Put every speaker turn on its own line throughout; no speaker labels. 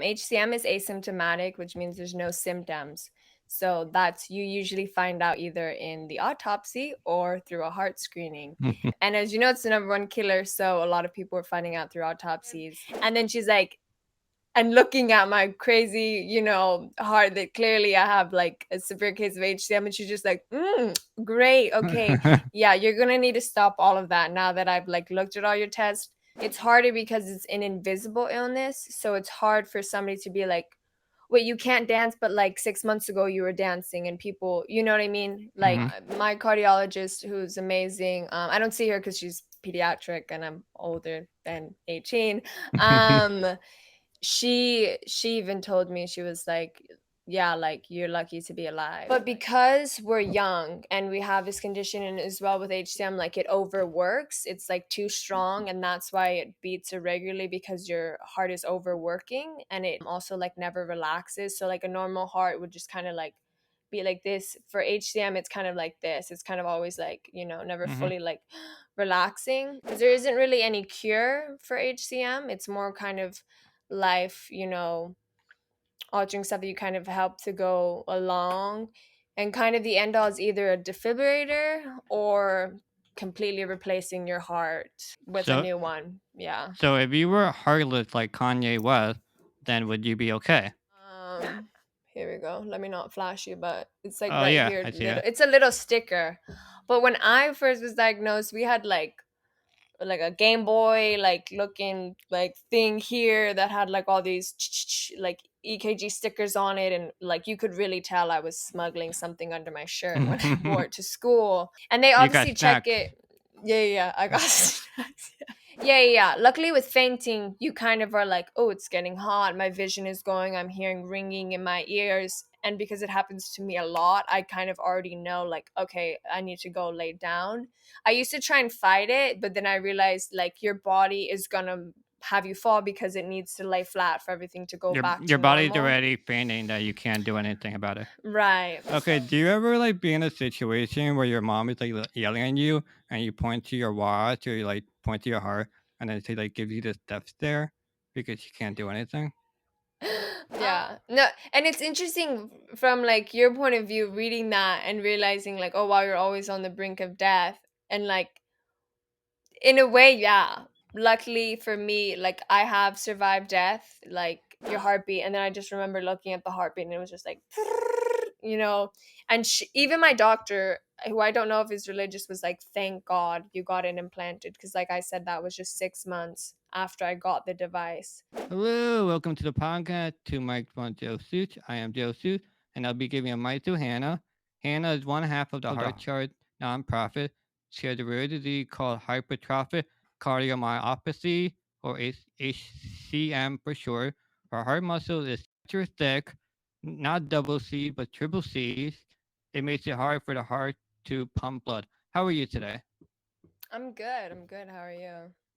HCM is asymptomatic, which means there's no symptoms. So that's you usually find out either in the autopsy or through a heart screening. And as you know, it's the number one killer. So a lot of people are finding out through autopsies. And then she's like, and looking at my crazy, heart that clearly I have like a severe case of HCM. And she's just like, great. Okay. Yeah, you're going to need to stop all of that now that I've like looked at all your tests. It's harder because it's an invisible illness. So it's hard for somebody to be like, wait, you can't dance, but like 6 months ago you were dancing, and people, you know what I mean? Like my cardiologist, who's amazing. I don't see her because she's pediatric and I'm older than 18. She even told me, she was like, yeah, like you're lucky to be alive. But because we're young and we have this condition, and as well with HCM, like it overworks, it's like too strong, and that's why it beats irregularly, because your heart is overworking, and it also like never relaxes. So like a normal heart would just kind of like be like this. For HCM, it's kind of like this. It's kind of always like, never fully like relaxing, because there isn't really any cure for HCM. It's more kind of life, altering stuff that you kind of help to go along. And kind of the end all is either a defibrillator or completely replacing your heart with a new one. Yeah.
So if you were heartless like Kanye West, then would you be okay?
Here we go. Let me not flash you, but it's like
Oh
right
yeah,
here.
I see it.
It's a little sticker. But when I first was diagnosed, we had like a Game Boy like looking like thing here that had like all these like EKG stickers on it, and like you could really tell I was smuggling something under my shirt when I wore it to school. And they
You got
obviously check
snacks.
it. Yeah, I got snacks. Yeah. Luckily with fainting, you kind of are like, oh, it's getting hot. My vision is going. I'm hearing ringing in my ears. And because it happens to me a lot, I kind of already know, like, okay, I need to go lay down. I used to try and fight it, but then I realized like your body is gonna have you fall because it needs to lay flat for everything to go back
Your
to
body's
normal.
already fainting that you can't do anything about it.
Right.
Okay, do you ever like be in a situation where your mom is like yelling at you and you point to your watch or you like point to your heart and then she like gives you the step stare because you can't do anything?
Yeah. No, and it's interesting from like your point of view, reading that and realizing like, oh wow, you're always on the brink of death. And like in a way, yeah. Luckily for me, like I have survived death, like your heartbeat, and then I just remember looking at the heartbeat, and it was just like, you know. And even my doctor, who I don't know if is religious, was like, "Thank God you got it implanted," because, like I said, that was just 6 months after I got the device.
Hello, welcome to the podcast to Mics One JoeySooch. I am Joe Sooch, and I'll be giving a mic to Hannah. Hannah is one half of the Heart Chart nonprofit. She has a rare disease called hypertrophic cardiomyopathy, or HCM for short. Her heart muscle is extra thick, not double C, but triple C's. It makes it hard for the heart to pump blood. How are you today?
I'm good. I'm good. How are you?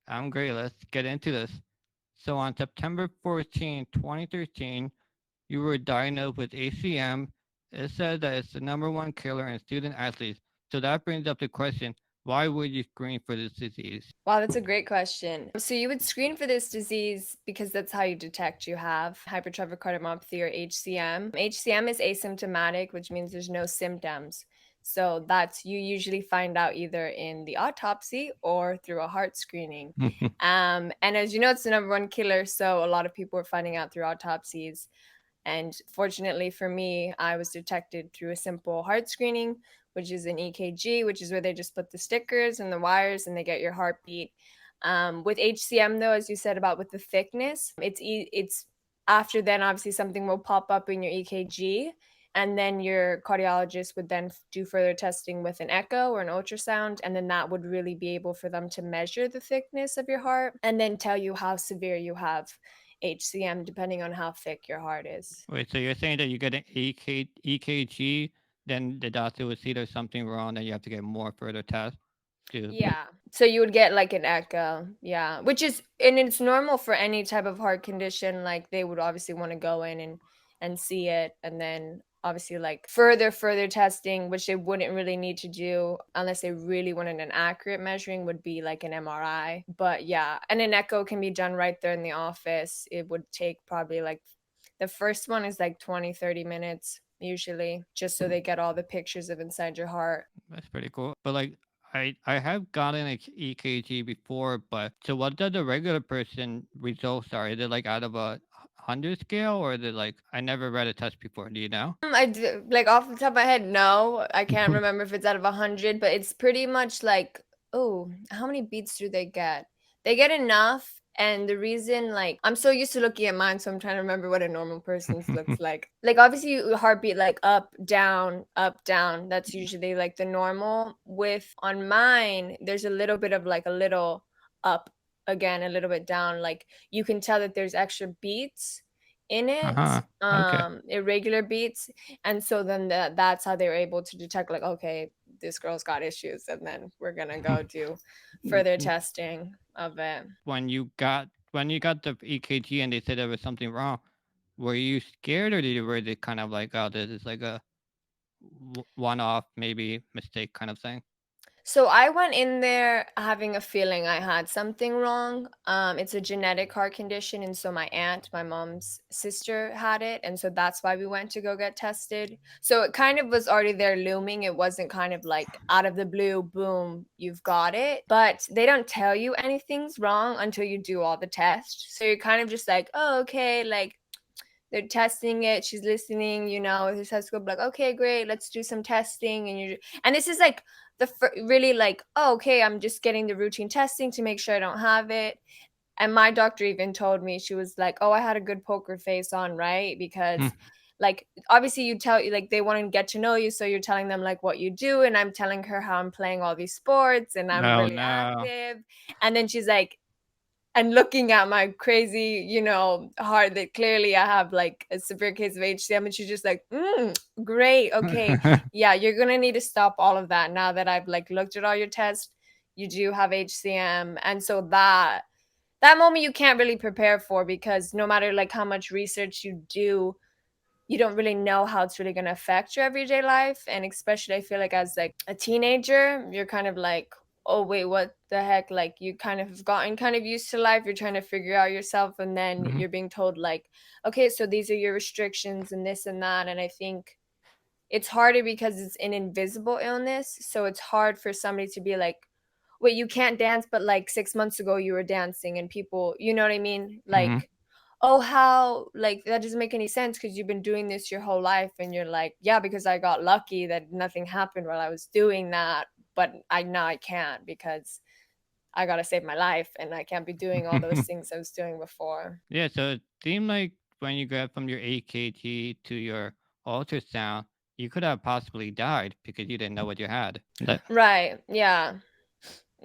I'm great. Let's get into this. So on September 14, 2013, you were diagnosed with ACM. It said that it's the number one killer in student athletes. So that brings up the question, why would you screen for this disease?
Wow, that's a great question. So you would screen for this disease because that's how you detect you have hypertrophic cardiomyopathy, or HCM. HCM is asymptomatic, which means there's no symptoms. So that's you usually find out either in the autopsy or through a heart screening. And as you know, it's the number one killer. So a lot of people are finding out through autopsies. And fortunately for me, I was detected through a simple heart screening, which is an EKG, which is where they just put the stickers and the wires and they get your heartbeat. With HCM, though, as you said about with the thickness, it's after then obviously something will pop up in your EKG, and then your cardiologist would then do further testing with an echo or an ultrasound, and then that would really be able for them to measure the thickness of your heart and then tell you how severe you have HCM depending on how thick your heart is.
Wait, so you're saying that you get an EKG, then the doctor would see there's something wrong, then you have to get more further tests to.
Yeah. So you would get like an echo. Yeah. Which is, and it's normal for any type of heart condition. Like they would obviously want to go in and see it. And then obviously like further testing, which they wouldn't really need to do unless they really wanted an accurate measuring, would be like an MRI. But yeah, and an echo can be done right there in the office. It would take probably like, the first one is like 20-30 minutes usually, just so they get all the pictures of inside your heart.
That's pretty cool. But like I have gotten an EKG before, but so what does the regular person results are? Is it like out of a 100 scale, or is it like I never read a test before? Do you know?
I do, like off the top of my head, no, I can't remember if it's out of 100, but it's pretty much like, oh, how many beats do they get? They get enough. And the reason, like, I'm so used to looking at mine, so I'm trying to remember what a normal person's looks like. Like, obviously, your heartbeat, like up, down, up, down. That's usually like the normal. With on mine, there's a little bit of like a little up again, a little bit down. Like, you can tell that there's extra beats in it,
Okay.
irregular beats. And so then that's how they were able to detect, like, okay, this girl's got issues, and then we're gonna go do further testing of it.
When you got the EKG and they said there was something wrong, were you scared, or were they kind of like, oh, this is like a one-off maybe mistake kind of thing?
So I went in there having a feeling I had something wrong. It's a genetic heart condition, and so my aunt, my mom's sister, had it, and so that's why we went to go get tested. So it kind of was already there looming. It wasn't kind of like out of the blue, boom, you've got it. But they don't tell you anything's wrong until you do all the tests. So you're kind of just like, oh, okay, like they're testing it, she's listening, her stethoscope, like, okay, great, let's do some testing. And this is like really like, oh, okay, I'm just getting the routine testing to make sure I don't have it. And my doctor even told me, she was like, oh, I had a good poker face on, right? Because like, obviously you tell, like, they want to get to know you, so you're telling them like what you do, and I'm telling her how I'm playing all these sports and I'm
No,
really
no.
active. And then she's like, and looking at my crazy, heart, that clearly I have like a severe case of HCM, and she's just like, great, okay, yeah, you're gonna need to stop all of that now that I've like looked at all your tests. You do have HCM, and so that moment you can't really prepare for, because no matter like how much research you do, you don't really know how it's really going to affect your everyday life. And especially, I feel like as like a teenager, you're kind of like, oh wait, what the heck, like you kind of have gotten kind of used to life, you're trying to figure out yourself, and then
Mhm.
you're being told like, okay, so these are your restrictions and this and that. And I think it's harder because it's an invisible illness, so it's hard for somebody to be like, wait, you can't dance, but like 6 months ago you were dancing, and people, you know what I mean,
Mhm.
like, oh, how, like, that doesn't make any sense because you've been doing this your whole life. And you're like, yeah, because I got lucky that nothing happened while I was doing that, but now I can't, because I got to save my life and I can't be doing all those things I was doing before.
Yeah, so it seemed like when you got from your AKT to your ultrasound, you could have possibly died because you didn't know what you had.
Right, yeah.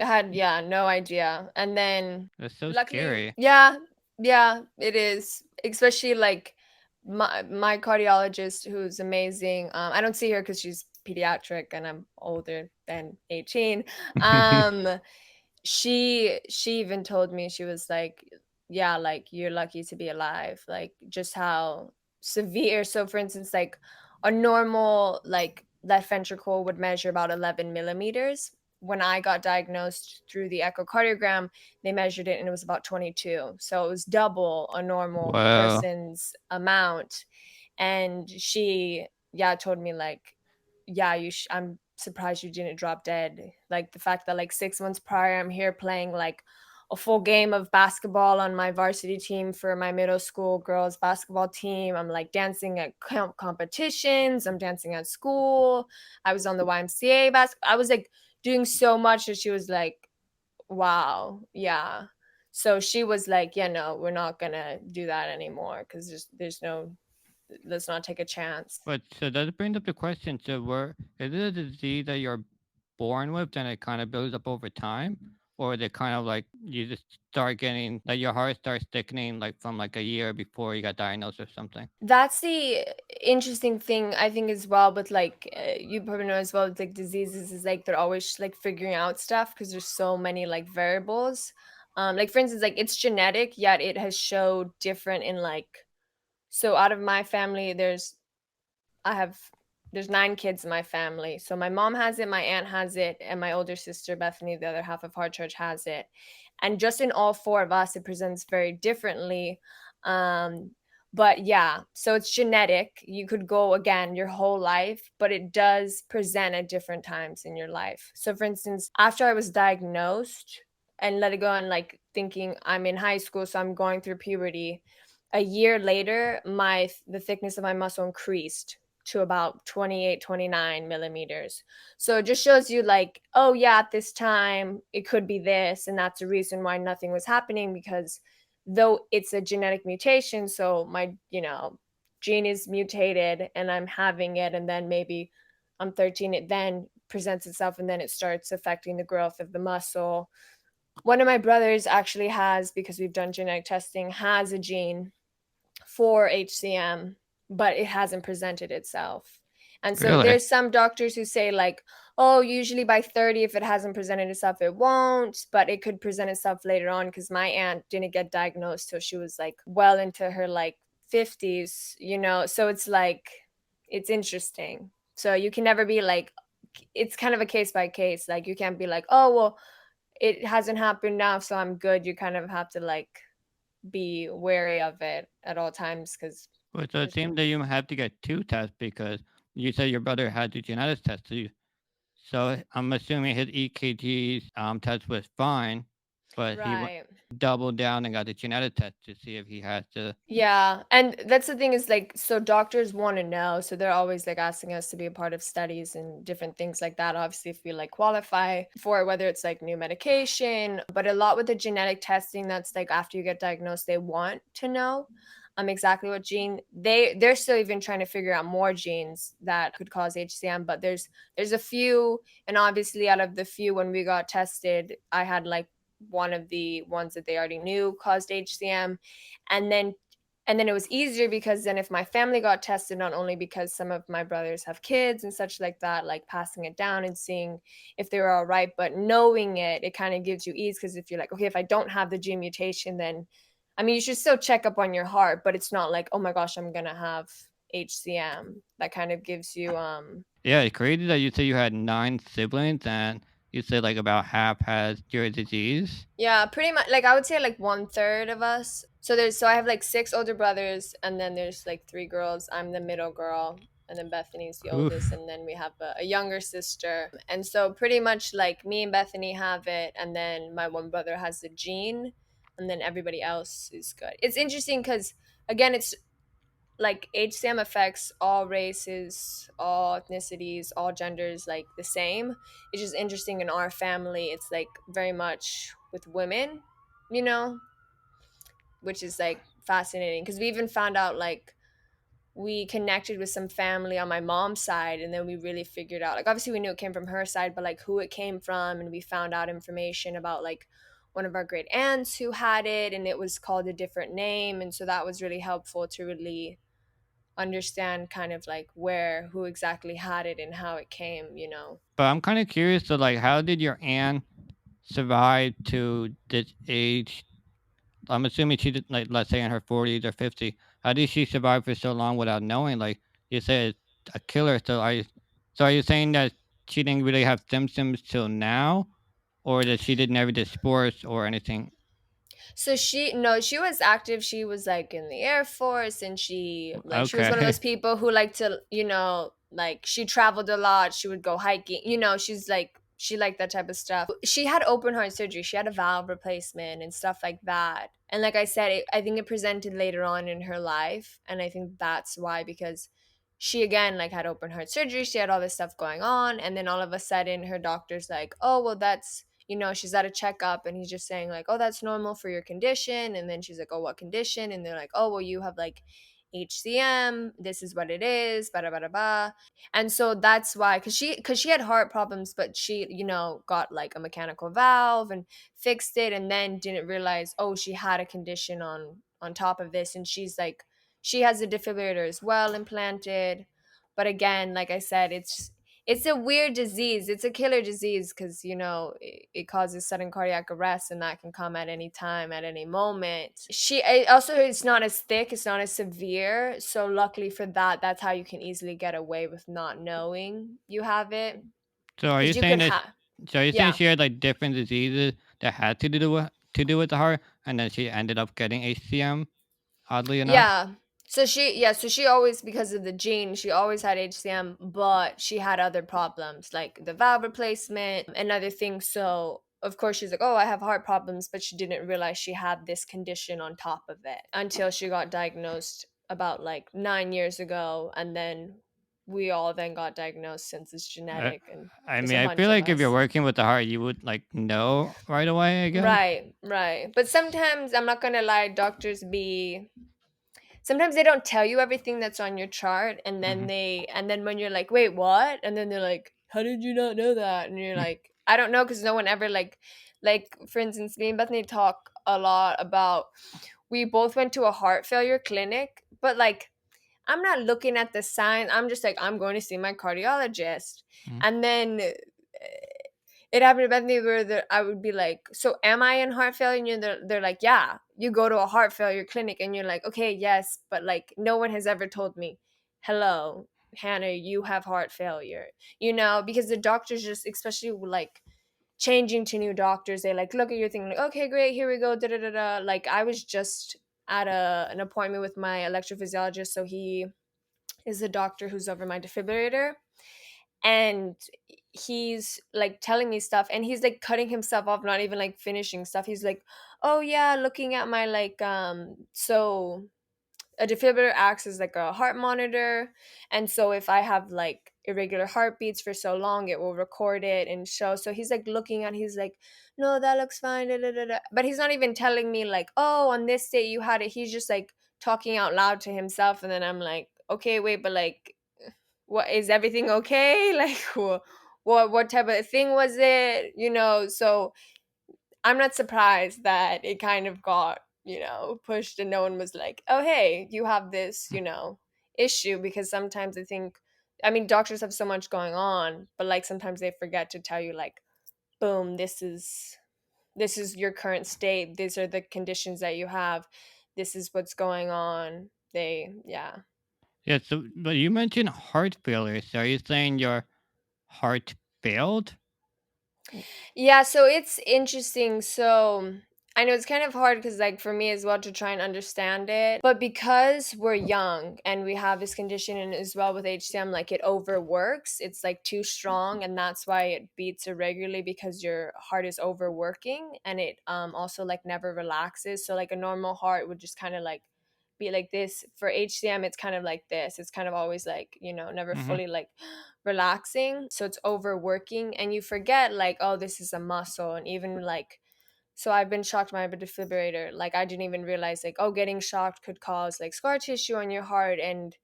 I had, yeah, no idea. And then
That's so
luckily,
scary.
yeah, yeah, it is. Especially like my cardiologist, who's amazing. I don't see her because she's pediatric and I'm older than 18. Um, she even told me, she was like, yeah, like you're lucky to be alive. Like just how severe. So for instance, like a normal like left ventricle would measure about 11 millimeters. When I got diagnosed through the echocardiogram, they measured it and it was about 22. So it was double a normal
Wow.
person's amount. And she, yeah, told me like, yeah, I'm surprised you didn't drop dead. Like the fact that like 6 months prior, I'm here playing like a full game of basketball on my varsity team for my middle school girls basketball team. I'm like dancing at competitions. I'm dancing at school. I was on the YMCA I was like doing so much that she was like, wow, yeah. So she was like, yeah, no, we're not gonna do that anymore because there's no, let's not take a chance.
But so that brings up the question, so is it a disease that you're born with, then it kind of builds up over time? Or is it kind of like you just start getting, like your heart starts thickening like from like a year before you got diagnosed or something?
That's the interesting thing, I think, as well. But like you probably know as well, with like diseases, is like they're always like figuring out stuff because there's so many like variables. Like for instance, like it's genetic, yet it has showed different in like, so out of my family, there's I have there's 9 kids in my family. So my mom has it, my aunt has it, and my older sister Bethany, the other half of Heart Church, has it. And just in all 4 of us, it presents very differently. Um, but yeah, so it's genetic. You could go again your whole life, but it does present at different times in your life. So for instance, after I was diagnosed and let it go and like thinking I'm in high school, so I'm going through puberty, a year later, the thickness of my muscle increased to about 28, 29 millimeters. So it just shows you like, oh yeah, at this time it could be this, and that's the reason why nothing was happening, because though it's a genetic mutation, so my, gene is mutated and I'm having it, and then maybe I'm 13, it then presents itself and then it starts affecting the growth of the muscle. One of my brothers actually has, because we've done genetic testing, has a gene for HCM, but it hasn't presented itself. And so
Really?
there's some doctors who say like, oh, usually by 30, if it hasn't presented itself, it won't, but it could present itself later on, because my aunt didn't get diagnosed till she was like well into her like 50s, So it's like, it's interesting. So you can never be like, it's kind of a case by case. Like you can't be like, oh, well, it hasn't happened now, so I'm good. You kind of have to like be wary of it at all times, because
Well, so it
there's
seems that you have to get 2 tests because you said your brother had the genetics test too. So I'm assuming his EKG test was fine, but he
right.
doubled down and got the genetic test to see if he has the.
Yeah, and that's the thing is like, so doctors want to know, so they're always like asking us to be a part of studies and different things like that. Obviously, if we like qualify for it, whether it's like new medication, but a lot with the genetic testing, that's like after you get diagnosed, they want to know exactly what gene they're still even trying to figure out more genes that could cause HCM, but there's a few, and obviously out of the few when we got tested, I had like one of the ones that they already knew caused HCM, and then it was easier because then if my family got tested, not only because some of my brothers have kids and such like that, like passing it down and seeing if they were all right, but knowing it kind of gives you ease, because if you're like, okay, if I don't have the gene mutation, then I mean, you should still check up on your heart, but it's not like, oh my gosh, I'm gonna have HCM. That kind of gives you
Yeah, it's crazy that you say you had 9 siblings and you said like about half has your disease.
yeah, pretty much. Like I would say like 1/3 of us. So I have like 6 older brothers, and then there's like 3 girls. I'm the middle girl, and then Bethany's the oldest,
Oof.
and then we have a younger sister. And so pretty much like me and Bethany have it, and then my one brother has the gene, and then everybody else is good. It's interesting because again, it's like HCM affects all races, all ethnicities, all genders like the same. It's just interesting in our family, it's like very much with women, you know, which is like fascinating because we even found out like we connected with some family on my mom's side, and then we really figured out like obviously we knew it came from her side, but like who it came from, and we found out information about like one of our great aunts who had it, and it was called a different name, and so that was really helpful to really understand kind of like who exactly had it and how it came.
But I'm kind of curious to like how did your aunt survive to this age? I'm assuming she did like let's say in her 40s or 50s. How did she survive for so long without knowing? Like you said, a killer. So are you saying that she didn't really have symptoms till now, or that she did never did sports or anything?
So she was active. She was like in the Air Force, and she was one of
Okay.
those people who like to, like she traveled a lot. She would go hiking. She's like she liked that type of stuff. She had open heart surgery. She had a valve replacement and stuff like that. And like I said, I think it presented later on in her life, and I think that's why, because she again like had open heart surgery. She had all this stuff going on, and then all of a sudden her doctor's like, "Oh, well that's she's at a checkup," and he's just saying like, "Oh, that's normal for your condition." And then she's like, "Oh, what condition?" And they're like, "Oh, well, you have like HCM. This is what it is, bada bada ba." And so that's why, because she had heart problems, but she got like a mechanical valve and fixed it, and then didn't realize, oh, she had a condition on top of this, and she has a defibrillator as well implanted. But again, like I said, It's a weird disease. It's a killer disease because, it causes sudden cardiac arrest, and that can come at any time, at any moment. Also, it's not as thick, it's not as severe. So luckily for that, that's how you can easily get away with not knowing you have it.
So are you
Because you
saying
could
that?
have,
So are you saying
yeah.
she had like different diseases that had to do with the heart, and then she ended up getting HCM? Oddly enough.
Yeah. So she always, because of the gene, she always had HCM, but she had other problems like the valve replacement and other things. So of course she's like, "Oh, I have heart problems," but she didn't realize she had this condition on top of it until she got diagnosed about like 9 years ago, and then we all then got diagnosed since it's
I,
genetic, and
I
there's
mean,
a
I feel
bunch of
like if you're
us.
working with the heart, you would like know right away. I guess.
Right, right. But sometimes, I'm not gonna lie, doctors be sometimes they don't tell you everything that's on your chart, and then
Hmm.
when you're like, "Wait, what?" And then they're like, "How did you not know that?" And you're like, "I don't know," because no one ever like for instance, me and Bethany talk a lot about, we both went to a heart failure clinic, but like, I'm not looking at the sign. I'm just like, I'm going to see my cardiologist. And then it happened to Bethany where I would be like, "So am I in heart failure?" And they're like, "Yeah, you go to a heart failure clinic." And you're like, "Okay, yes, but like, no one has ever told me, hello, Hannah, you have heart failure." Because the doctors just, especially like changing to new doctors, they like look at your thing like, "Okay, great, here we go, da da da da." Like, I was just at an appointment with my electrophysiologist, so he is the doctor who's over my defibrillator, and he's like telling me stuff, and he's like cutting himself off, not even like finishing stuff. He's like, "Oh yeah, looking at my like so a defibrillator acts as like a heart monitor, and so if I have like irregular heartbeats for so long, it will record it and show." So he's like looking at, he's like, "No, that looks fine, da, da, da, da." But he's not even telling me like, "Oh, on this date you had it." He's just like talking out loud to himself, and then I'm like, "Okay, wait, but like, what, is everything okay?" Like, what type of thing was it? So I'm not surprised that it kind of got, pushed, and no one was like, "Oh, hey, you have this, issue." Because sometimes I mean, doctors have so much going on, but like sometimes they forget to tell you like, boom, this is your current state. These are the conditions that you have. This is what's going on. Yeah.
Yeah. So, but you mentioned heart failure. So are you saying your heart failed?
Yeah, so it's interesting. So I know it's kind of hard because, like, for me as well to try and understand it. But because we're young and we have this condition, and as well with HCM, like it overworks, it's like too strong, and that's why it beats irregularly, because your heart is overworking, and it also like never relaxes. So like a normal heart would just kind of like be like this. For HCM, it's kind of like this. It's kind of always like, never
Hmm.
fully like relaxing. So it's overworking, and you forget like, oh, this is a muscle. And even like, so I've been shocked by a defibrillator. Like, I didn't even realize like, oh, getting shocked could cause like scar tissue on your heart. And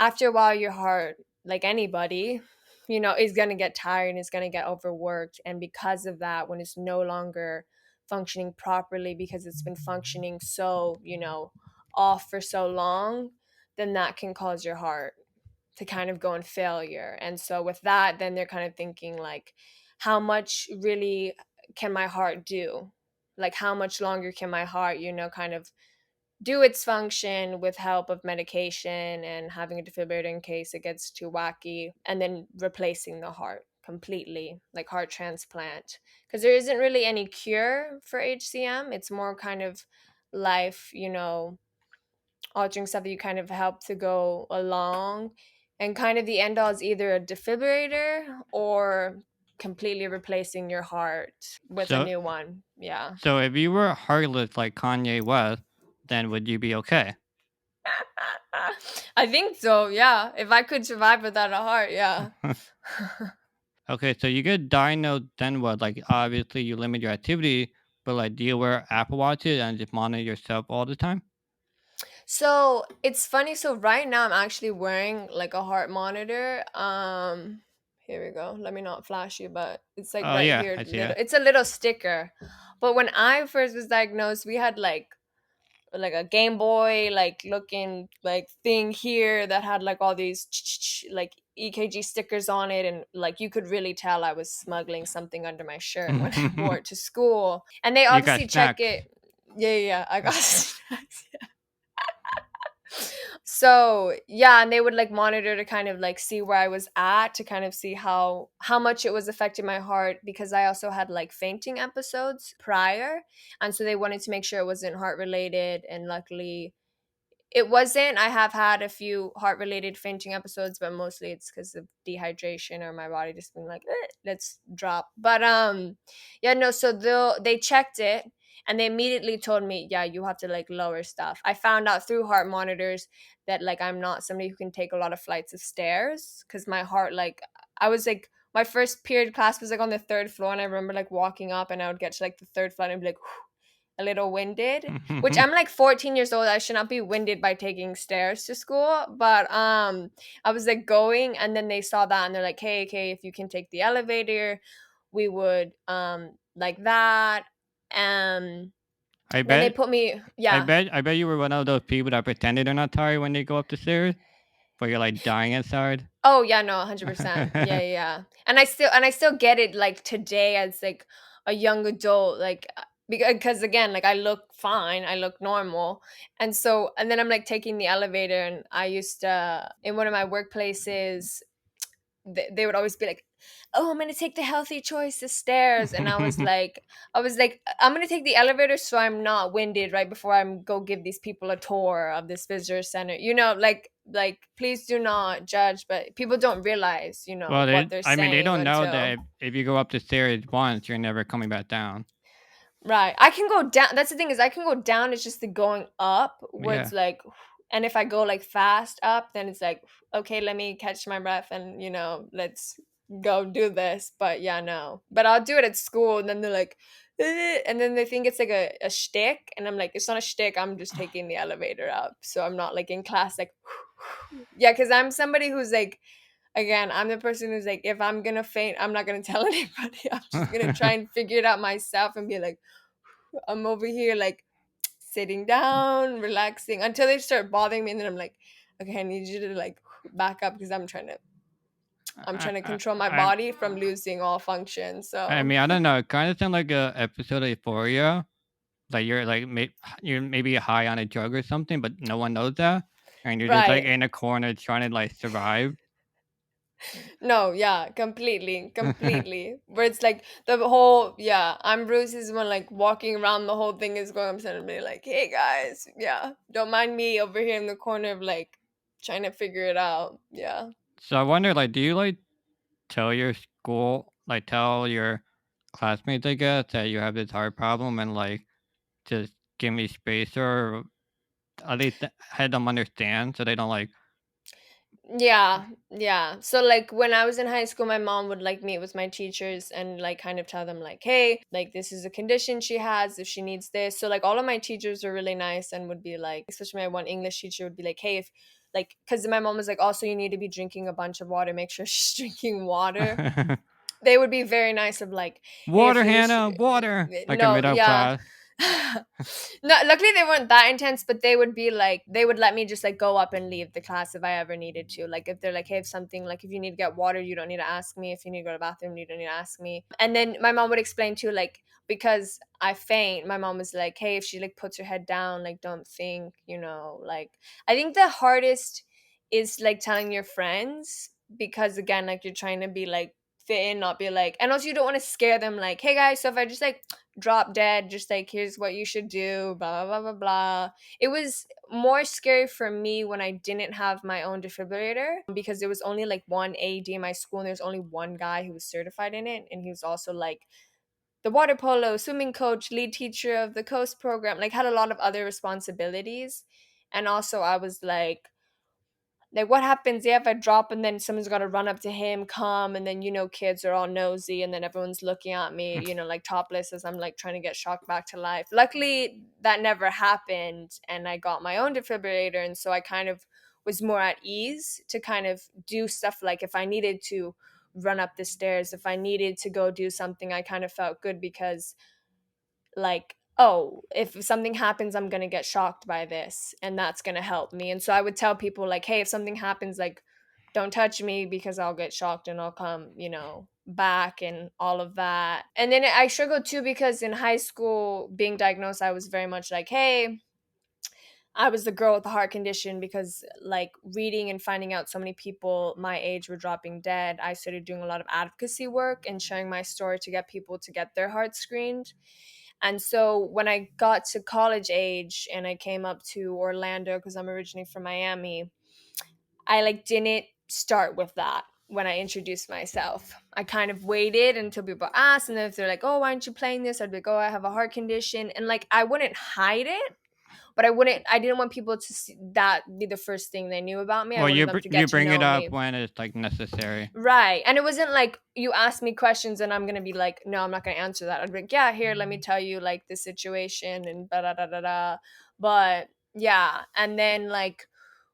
after a while, your heart, like anybody, is going to get tired and is going to get overworked. And because of that, when it's no longer functioning properly because it's been functioning so, off for so long, then that can cause your heart to kind of go in failure. And so with that, then they're kind of thinking like, how much really can my heart do? Like, how much longer can my heart, kind of do its function with help of medication and having a defibrillator in case it gets too wacky, and then replacing the heart completely, like heart transplant. Because there isn't really any cure for HCM. It's more kind of life, altering stuff that you kind of help to go along. And kind of the end all is either a defibrillator or completely replacing your heart with a
So,
new one. Yeah.
so if you were heartless like Kanye West, then would you be okay?
I think so, yeah. If I could survive without a heart, yeah.
Okay, so you get diagnosed, then what? Like, obviously, you limit your activity, but like, do you wear Apple Watches and just monitor yourself all the time?
So it's funny. So right now I'm actually wearing like a heart monitor. Here we go. Let me not flash you, but it's like
Oh
right
yeah,
here.
I see
Little,
it.
it's a little sticker. But when I first was diagnosed, we had like like a Game Boy like looking like thing here that had like all these like EKG stickers on it, and like you could really tell I was smuggling something under my shirt when I wore it to school. And they
You got
obviously check
snacks.
it. Yeah, I got snacks. So yeah, and they would like monitor to kind of like see where I was at, to kind of see how much it was affecting my heart, because I also had like fainting episodes prior, and so they wanted to make sure it wasn't heart related, and luckily it wasn't. I have had a few heart related fainting episodes, but mostly it's because of dehydration or my body just being like, let's drop. But yeah, no, so they checked it, and they immediately told me, yeah, you have to like lower stuff. I found out through heart monitors that like I'm not somebody who can take a lot of flights of stairs, because my heart, like, I was like, my first period class was like on the third floor, and I remember like walking up, and I would get to like the third floor and be like, a little winded, which I'm like 14 years old. I should not be winded by taking stairs to school. But I was like going, and then they saw that, and they're like, hey, if you can take the elevator, we would like that. Um
I
then they
bet
put me, yeah.
I bet you were one of those people that pretended they're not tired when they go up the stairs, but you're like dying inside.
Oh yeah, no, 100%. Yeah, yeah, yeah. And I still get it like today as like a young adult, like because again, like I look fine, I look normal. And then I'm like taking the elevator, and I used to, in one of my workplaces, they would always be like, "Oh, I'm gonna take the healthy choice, the stairs," and I was like, I'm gonna take the elevator so I'm not winded right before I'm go give these people a tour of this visitor center. Like please do not judge, but people don't realize,
Well,
what they're
I mean, they
saying
don't know
until.
that if you go up the stairs once, you're never coming back down.
Right. I can go down. That's the thing, is I can go down. It's just the going up where
Yeah.
it's like, and if I go like fast up, then it's like, okay, let me catch my breath and, let's go do this. But yeah, no. But I'll do it at school, and then they're like, and then they think it's like a shtick. And I'm like, it's not a shtick. I'm just taking the elevator up. So I'm not like in class, like, yeah, because I'm somebody who's like, again, I'm the person who's like, if I'm gonna faint, I'm not gonna tell anybody. I'm just gonna try and figure it out myself and be like, I'm over here like sitting down, relaxing until they start bothering me, and then I'm like, okay, I need you to like back up, because I'm
I,
trying to
I,
control my
I,
body from losing all function.
I
So
mean, I don't know. It kind of sounds like a episode of Euphoria. Like you're like you're maybe high on a drug or something, but no one knows that, and you're just like
right.
in a corner trying to like survive.
No, yeah, completely, completely. Where it's like the whole, yeah, I'm Bruce is when like walking around, the whole thing is going, I'm suddenly like, hey guys, yeah, don't mind me over here in the corner of like trying to figure it out. Yeah.
So I wonder, like, do you like tell your school, like, tell your classmates, I guess, that you have this heart problem and like just give me space, or at least have them understand so they don't like.
Yeah, yeah. So like when I was in high school, my mom would like meet with my teachers and like kind of tell them like, hey, like this is a condition she has if she needs this. So like all of my teachers were really nice and would be like, especially my one English teacher would be like, hey, if like, because my mom was like, also you need to be drinking a bunch of water, make sure she's drinking water. They would be very nice of like, hey, if
Water,
you
Hannah, water, like a
no,
middle
yeah.
class.
No, luckily they weren't that intense, but they would be like, they would let me just like go up and leave the class if I ever needed to. Like if they're like, hey, if something, like if you need to get water, you don't need to ask me. If you need to go to the bathroom, you don't need to ask me. And then my mom would explain too, like, because I faint, my mom was like, hey, if she like puts her head down, like don't think, like, I think the hardest is like telling your friends, because again, like you're trying to be like fit in, not be like, and also you don't want to scare them, like, hey guys, so if I just like drop dead, just like, here's what you should do, blah blah blah blah blah. It was more scary for me when I didn't have my own defibrillator, because there was only like one AED in my school, and there's only one guy who was certified in it, and he was also like the water polo swimming coach, lead teacher of the coast program, like had a lot of other responsibilities. And also I was like, what happens, yeah, if I drop and then someone's got to run up to him, come, and then, kids are all nosy, and then everyone's looking at me, like topless, as I'm like trying to get shocked back to life. Luckily, that never happened, and I got my own defibrillator, and so I kind of was more at ease to kind of do stuff, like if I needed to run up the stairs, if I needed to go do something, I kind of felt good, because like oh, if something happens, I'm gonna get shocked by this, and that's gonna help me. And so I would tell people like, hey, if something happens, like, don't touch me because I'll get shocked and I'll come, back and all of that. And then I struggled too because in high school, being diagnosed, I was very much like, hey, I was the girl with the heart condition because, like, reading and finding out so many people my age were dropping dead, I started doing a lot of advocacy work and sharing my story to get people to get their heart screened. And so when I got to college age and I came up to Orlando because I'm originally from Miami, I like didn't start with that when I introduced myself. I kind of waited until people asked, and then if they're like, "Oh, why aren't you playing this?" I'd be like, "Oh, I have a heart condition," and like I wouldn't hide it, but I didn't want people to see that be the first thing they knew about me. I
Well,
wanted them to
you
get to
bring it
know
up
me.
when it's like necessary.
Right. And it wasn't like you asked me questions and I'm going to be like, no, I'm not going to answer that. I'd be like, yeah, here, let me tell you like the situation and da da da da da. But yeah. And then like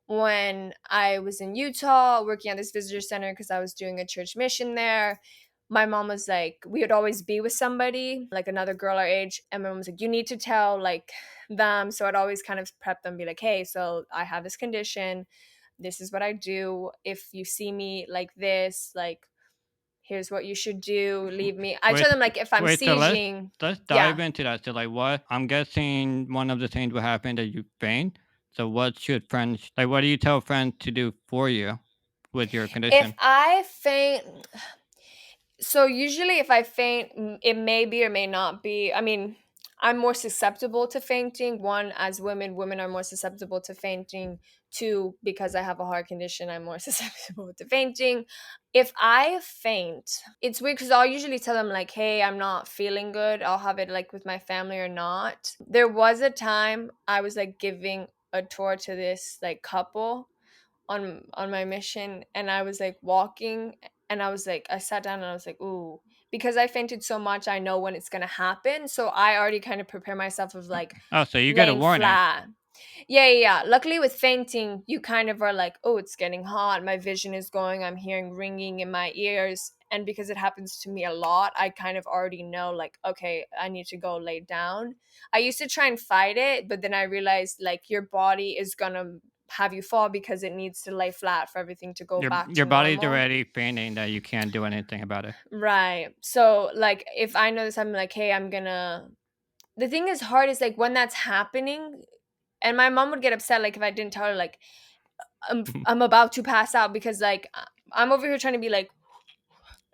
when I was in Utah working at this visitor center because I was doing a church mission there, my mom was like, we would always be with somebody, like another girl our age. And my mom was like, you need to tell like them. So I'd always kind of prep them, be like, hey, so I have this condition. This is what I do. If you see me like this, like, here's what you should do. Leave me. I
Wait,
tell them like if I'm
wait. So
sieging,
let's
yeah.
dive into that. So like, what I'm guessing one of the things will happen that you faint. So what should friends like? What do you tell friends to do for you with your
If
condition?
I faint, so usually if I faint, it may be or may not be. I mean, I'm more susceptible to fainting. One, as women are more susceptible to fainting. Two, because I have a heart condition, I'm more susceptible to fainting. If I faint, it's weird because I'll usually tell them like, hey, I'm not feeling good. I'll have it like with my family or not. There was a time I was like giving a tour to this like couple on my mission, and I was like walking, and I was like, I sat down and I was like, ooh, because I fainted so much, I know when it's gonna happen. So I already kind of prepare myself of like
Oh, so you get a
laying
warning.
flat. Yeah. Luckily with fainting, you kind of are like, oh, it's getting hot. My vision is going. I'm hearing ringing in my ears. And because it happens to me a lot, I kind of already know, like, okay, I need to go lay down. I used to try and fight it, but then I realized, like, your body is going to have you fall because it needs to lay flat for everything to go back
Your
to
body's
normal.
already fainting that you can't do anything about it.
Right. So, like, if I notice I'm like, hey, I'm gonna. The thing is hard is like when that's happening, and my mom would get upset like if I didn't tell her like I'm about to pass out because like I'm over here trying to be like,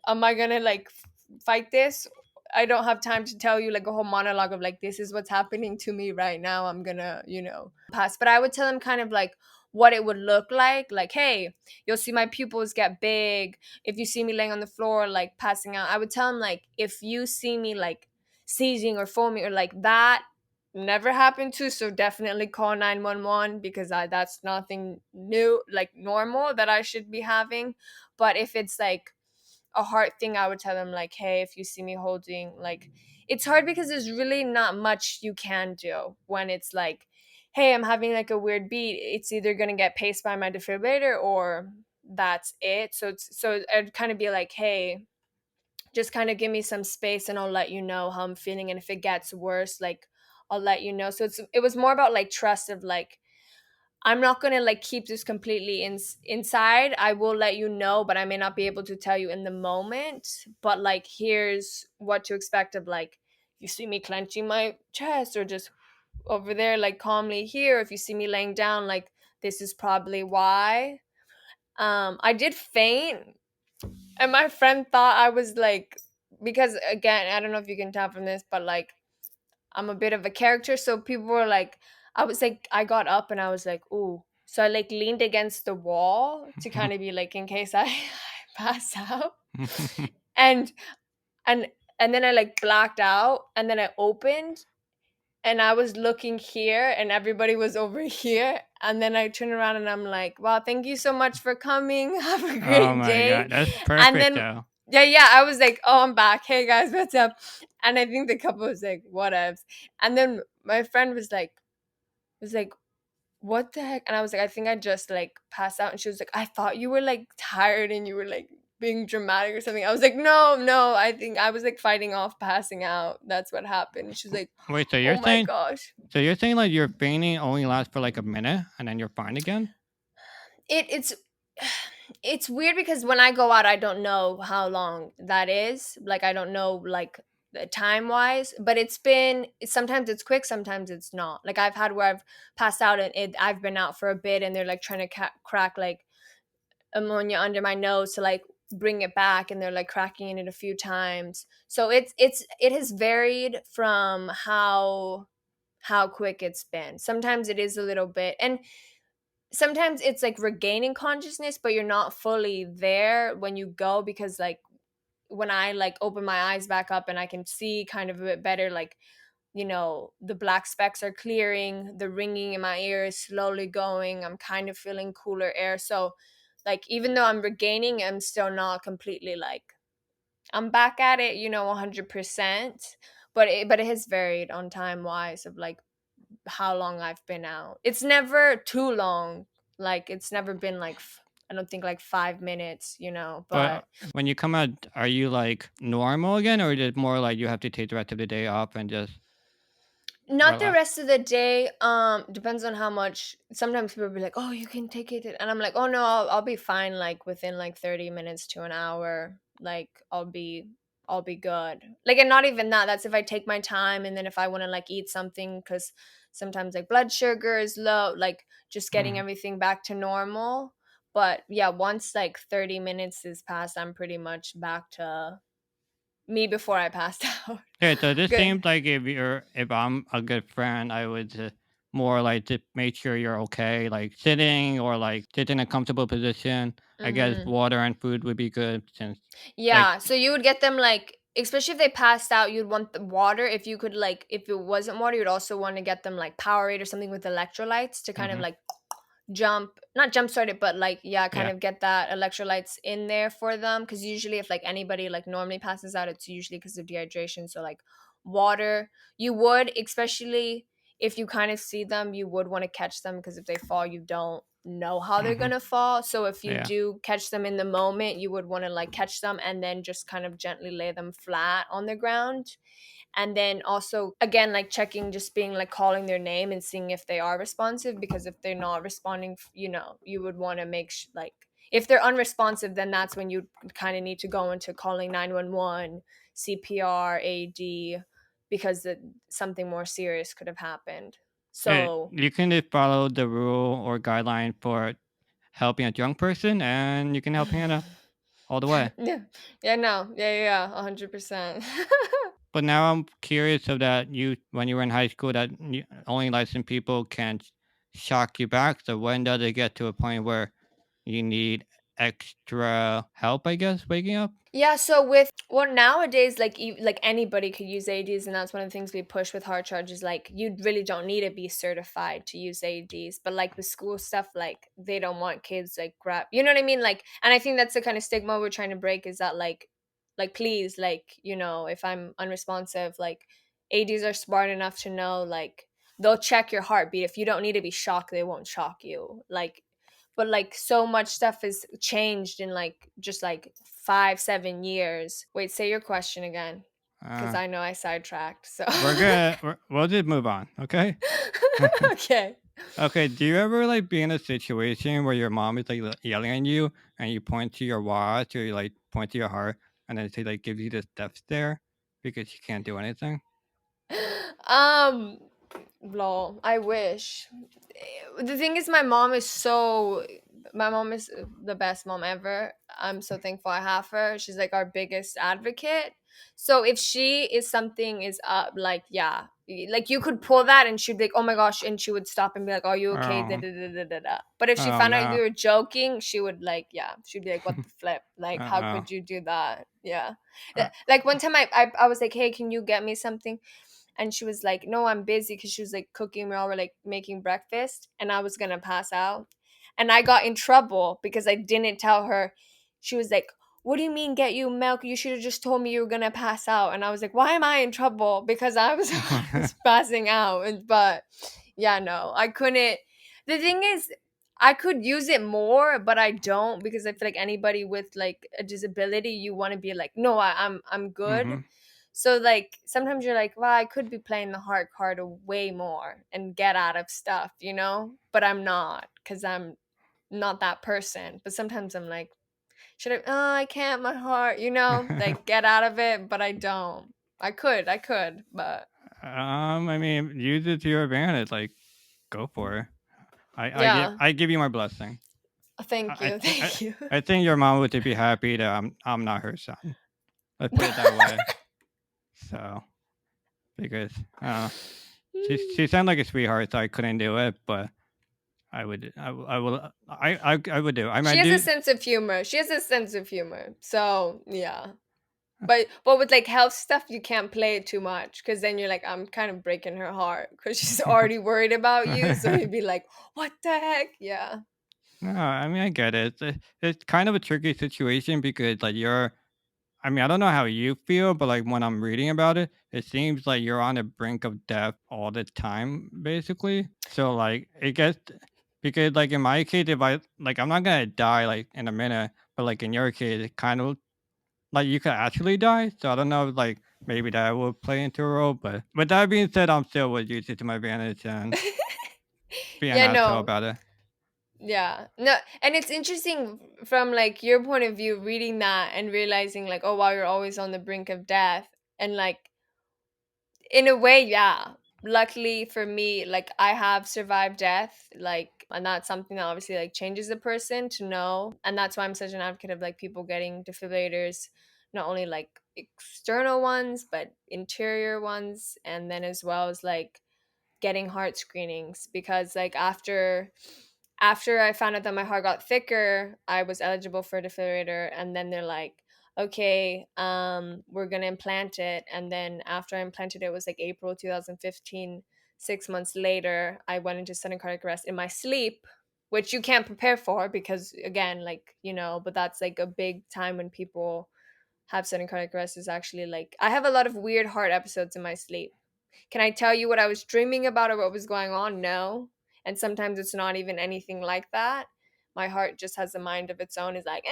am I gonna like fight this? I don't have time to tell you like a whole monologue of like this is what's happening to me right now. I'm gonna, pass. But I would tell them kind of like what it would look like. Like, hey, you'll see my pupils get big. If you see me laying on the floor, like passing out, I would tell them like if you see me like seizing or foaming or like that never happened to, so definitely call 911 because that's nothing new, like normal that I should be having. But if it's like a hard thing, I would tell them like, hey, if you see me holding, like, it's hard because there's really not much you can do when it's like, hey, I'm having like a weird beat. It's either gonna get paced by my defibrillator or that's it. So I'd kind of be like, hey, just kind of give me some space and I'll let you know how I'm feeling. And if it gets worse, like I'll let you know. So it was more about like trust of like, I'm not gonna like keep this completely inside. I will let you know, but I may not be able to tell you in the moment. But like, here's what to expect of like, you see me clenching my chest or just over there like calmly here. If you see me laying down, like this is probably why. I did faint, and my friend thought I was like, because again, I don't know if you can tell from this, but like I'm a bit of a character. So people were like, I was like, I got up and I was like, ooh. So I like leaned against the wall to kind of be like, in case I pass out. And and and then I like blacked out and then I opened and I was looking here and everybody was over here. And then I turned around and I'm like, wow, thank you so much for coming. Have a
Oh
great
my
day.
god, that's
And
perfect
then
though.
yeah, I was like, oh, I'm back. Hey guys, what's up? And I think the couple was like, whatevs. And then my friend was like, what the heck? And I was like, I think I just like passed out. And she was like, I thought you were like tired and you were like being dramatic or something. I was like, no, I think I was like fighting off passing out. That's what happened. She's like,
Wait, so
oh my gosh.
you're saying like your fainting only lasts for like a minute and then you're fine again?
It's it's weird because when I go out, I don't know how long that is. Like I don't know like time wise, but sometimes it's quick, sometimes it's not. Like I've had where I've passed out and I've been out for a bit, and they're like trying to crack like ammonia under my nose to like bring it back, and they're like cracking it a few times. So it has varied from how quick it's been. Sometimes it is a little bit, and sometimes it's like regaining consciousness, but you're not fully there when you go, because like when I like open my eyes back up and I can see kind of a bit better, like, the black specks are clearing, the ringing in my ear is slowly going, I'm kind of feeling cooler air. So like even though I'm regaining, I'm still not completely like I'm back at it, 100%. But it has varied on time wise of like how long I've been out. It's never too long. Like it's never been like I don't think like 5 minutes,
But
but
when you come out, are you like normal again, or is it more like you have to take the rest of the day off and just
not the
relax?
rest of the day. Depends on how much. Sometimes people be like, "Oh, you can take it," and I'm like, "Oh no, I'll be fine. Like within like 30 minutes to an hour. Like I'll be good. Like, and not even that. That's if I take my time, and then if I want to like eat something, because sometimes like blood sugar is low. Like just getting
Mhm.
everything back to normal. But yeah, once like 30 minutes is passed, I'm pretty much back to me before I passed out.
Yeah, so this
Good.
seems like if I'm a good friend, I would more like to make sure you're okay, like sitting or like sit in a comfortable position. I guess
Mm-hmm.
water and food would be good since like
Yeah, so you would get them like, especially if they passed out, you'd want the water. If you could like, if it wasn't water, you'd also want to get them like Powerade or something with electrolytes to kind of
mhm,
like not jump start it, but like, yeah, kind
yeah.
of get that electrolytes in there for them. Because usually if like anybody like normally passes out, it's usually because of dehydration. So like water, you would, especially if you kind of see them, you would want to catch them, because if they fall, you don't know how they're
Mhm,
gonna fall. So if you
yeah.
do catch them in the moment, you would want to like catch them and then just kind of gently lay them flat on the ground. And then also again, like checking, just being like calling their name and seeing if they are responsive, because if they're not responding, you would want to like if they're unresponsive, then that's when you kind of need to go into calling 911, CPR, AD, because something more serious could have happened. So
You can just follow the rule or guideline for helping a drunk person, and you can help Hannah all the way.
yeah, yeah, no, yeah, 100%.
But now I'm curious so that when you were in high school, that only licensed people can shock you back. So when does it get to a point where you need extra help, I guess, waking up?
Yeah, so nowadays, like like anybody could use ADs, and that's one of the things we push with hard charges. Like you really don't need to be certified to use ADs, but like with school stuff, like they don't want kids like grab. You know what I mean? Like, and I think that's the kind of stigma we're trying to break, is that like please, like if I'm unresponsive, like ADs are smart enough to know, like they'll check your heartbeat. If you don't need to be shocked, they won't shock you. Like, but like so much stuff has changed in like just like 5-7 years. Wait, say your question again, because
Uh,
I know I sidetracked. So
we'll just move on, okay?
okay.
Okay, do you ever like be in a situation where your mom is like yelling at you and you point to your watch or you like point to your heart and then she like gives you this death stare because she can't do anything?
um Lol, I wish. The thing is, my mom is the best mom ever. I'm so thankful I have her. She's like our biggest advocate. So if she is something is up, like yeah, like you could pull that and she'd be like, oh my gosh, and she would stop and be like, are you okay? Da,
Oh,
da, da, da, da, da. But if she
oh
found out
no.
we were joking, she would like, yeah, she'd be like, what the flip? Like, how
Uh-oh.
could you do that? Yeah.
Uh,
Like one time I was like, hey, can you get me something? And she was like, no, I'm busy, because she was like cooking. We all were like making breakfast, and I was gonna pass out, and I got in trouble because I didn't tell her. She was like, what do you mean get you milk? You should have just told me you were gonna pass out. And I was like, why am I in trouble? Because I was, I was passing out. But yeah, no, I couldn't. The thing is, I could use it more, but I don't because I feel like anybody with like a disability, you want to be like, no, I'm good.
Mm-hmm.
So like sometimes you're like, well, I could be playing the heart card way more and get out of stuff, you know? But I'm not because I'm not that person. But sometimes I'm like, should I? Oh, I can't. My heart, you know, like get out of it. But I don't. I could, but
I mean, use it to your advantage. Like, go for it.
yeah.
I give you my blessing.
Thank you,
I
thank you.
I think your mom would be happy that I'm not her son. Let's put it that way. So because she sounded like a sweetheart, so I couldn't do it, but I will I would do. I
She
might
has a
do.
sense of humor. She has a sense of humor. So yeah. But with like health stuff, you can't play it too much because then you're like, I'm kind of breaking her heart because she's already worried about you. So you'd be like, what the heck? Yeah.
No, I mean I get it. It's kind of a tricky situation because like you're. I mean I don't know how you feel, but like when I'm reading about it, it seems like you're on the brink of death all the time, basically. So like it gets because like in my case, if I like I'm not gonna die like in a minute, but like in your case, it kind of like you could actually die. So I don't know, if, like maybe that will play into a role. But with that being said, I'm still would use it to my advantage and be an
Yeah,
asshole
no.
about it.
Yeah. No, and it's interesting from like your point of view reading that and realizing like, oh wow, you're always on the brink of death. And like in a way, yeah. Luckily for me, like I have survived death, like, and that's something that obviously like changes a person to know. And that's why I'm such an advocate of like people getting defibrillators, not only like external ones, but interior ones. And then as well as like getting heart screenings because like after I found out that my heart got thicker, I was eligible for a defibrillator, and then they're like, okay, we're gonna implant it. And then after I implanted it, it was like April 2015. 6 months later, I went into sudden cardiac arrest in my sleep, which you can't prepare for because again, like, you know, but that's like a big time when people have sudden cardiac arrest is actually like I have a lot of weird heart episodes in my sleep. Can I tell you what I was dreaming about or what was going on? No. And sometimes it's not even anything like that. My heart just has a mind of its own. Is like,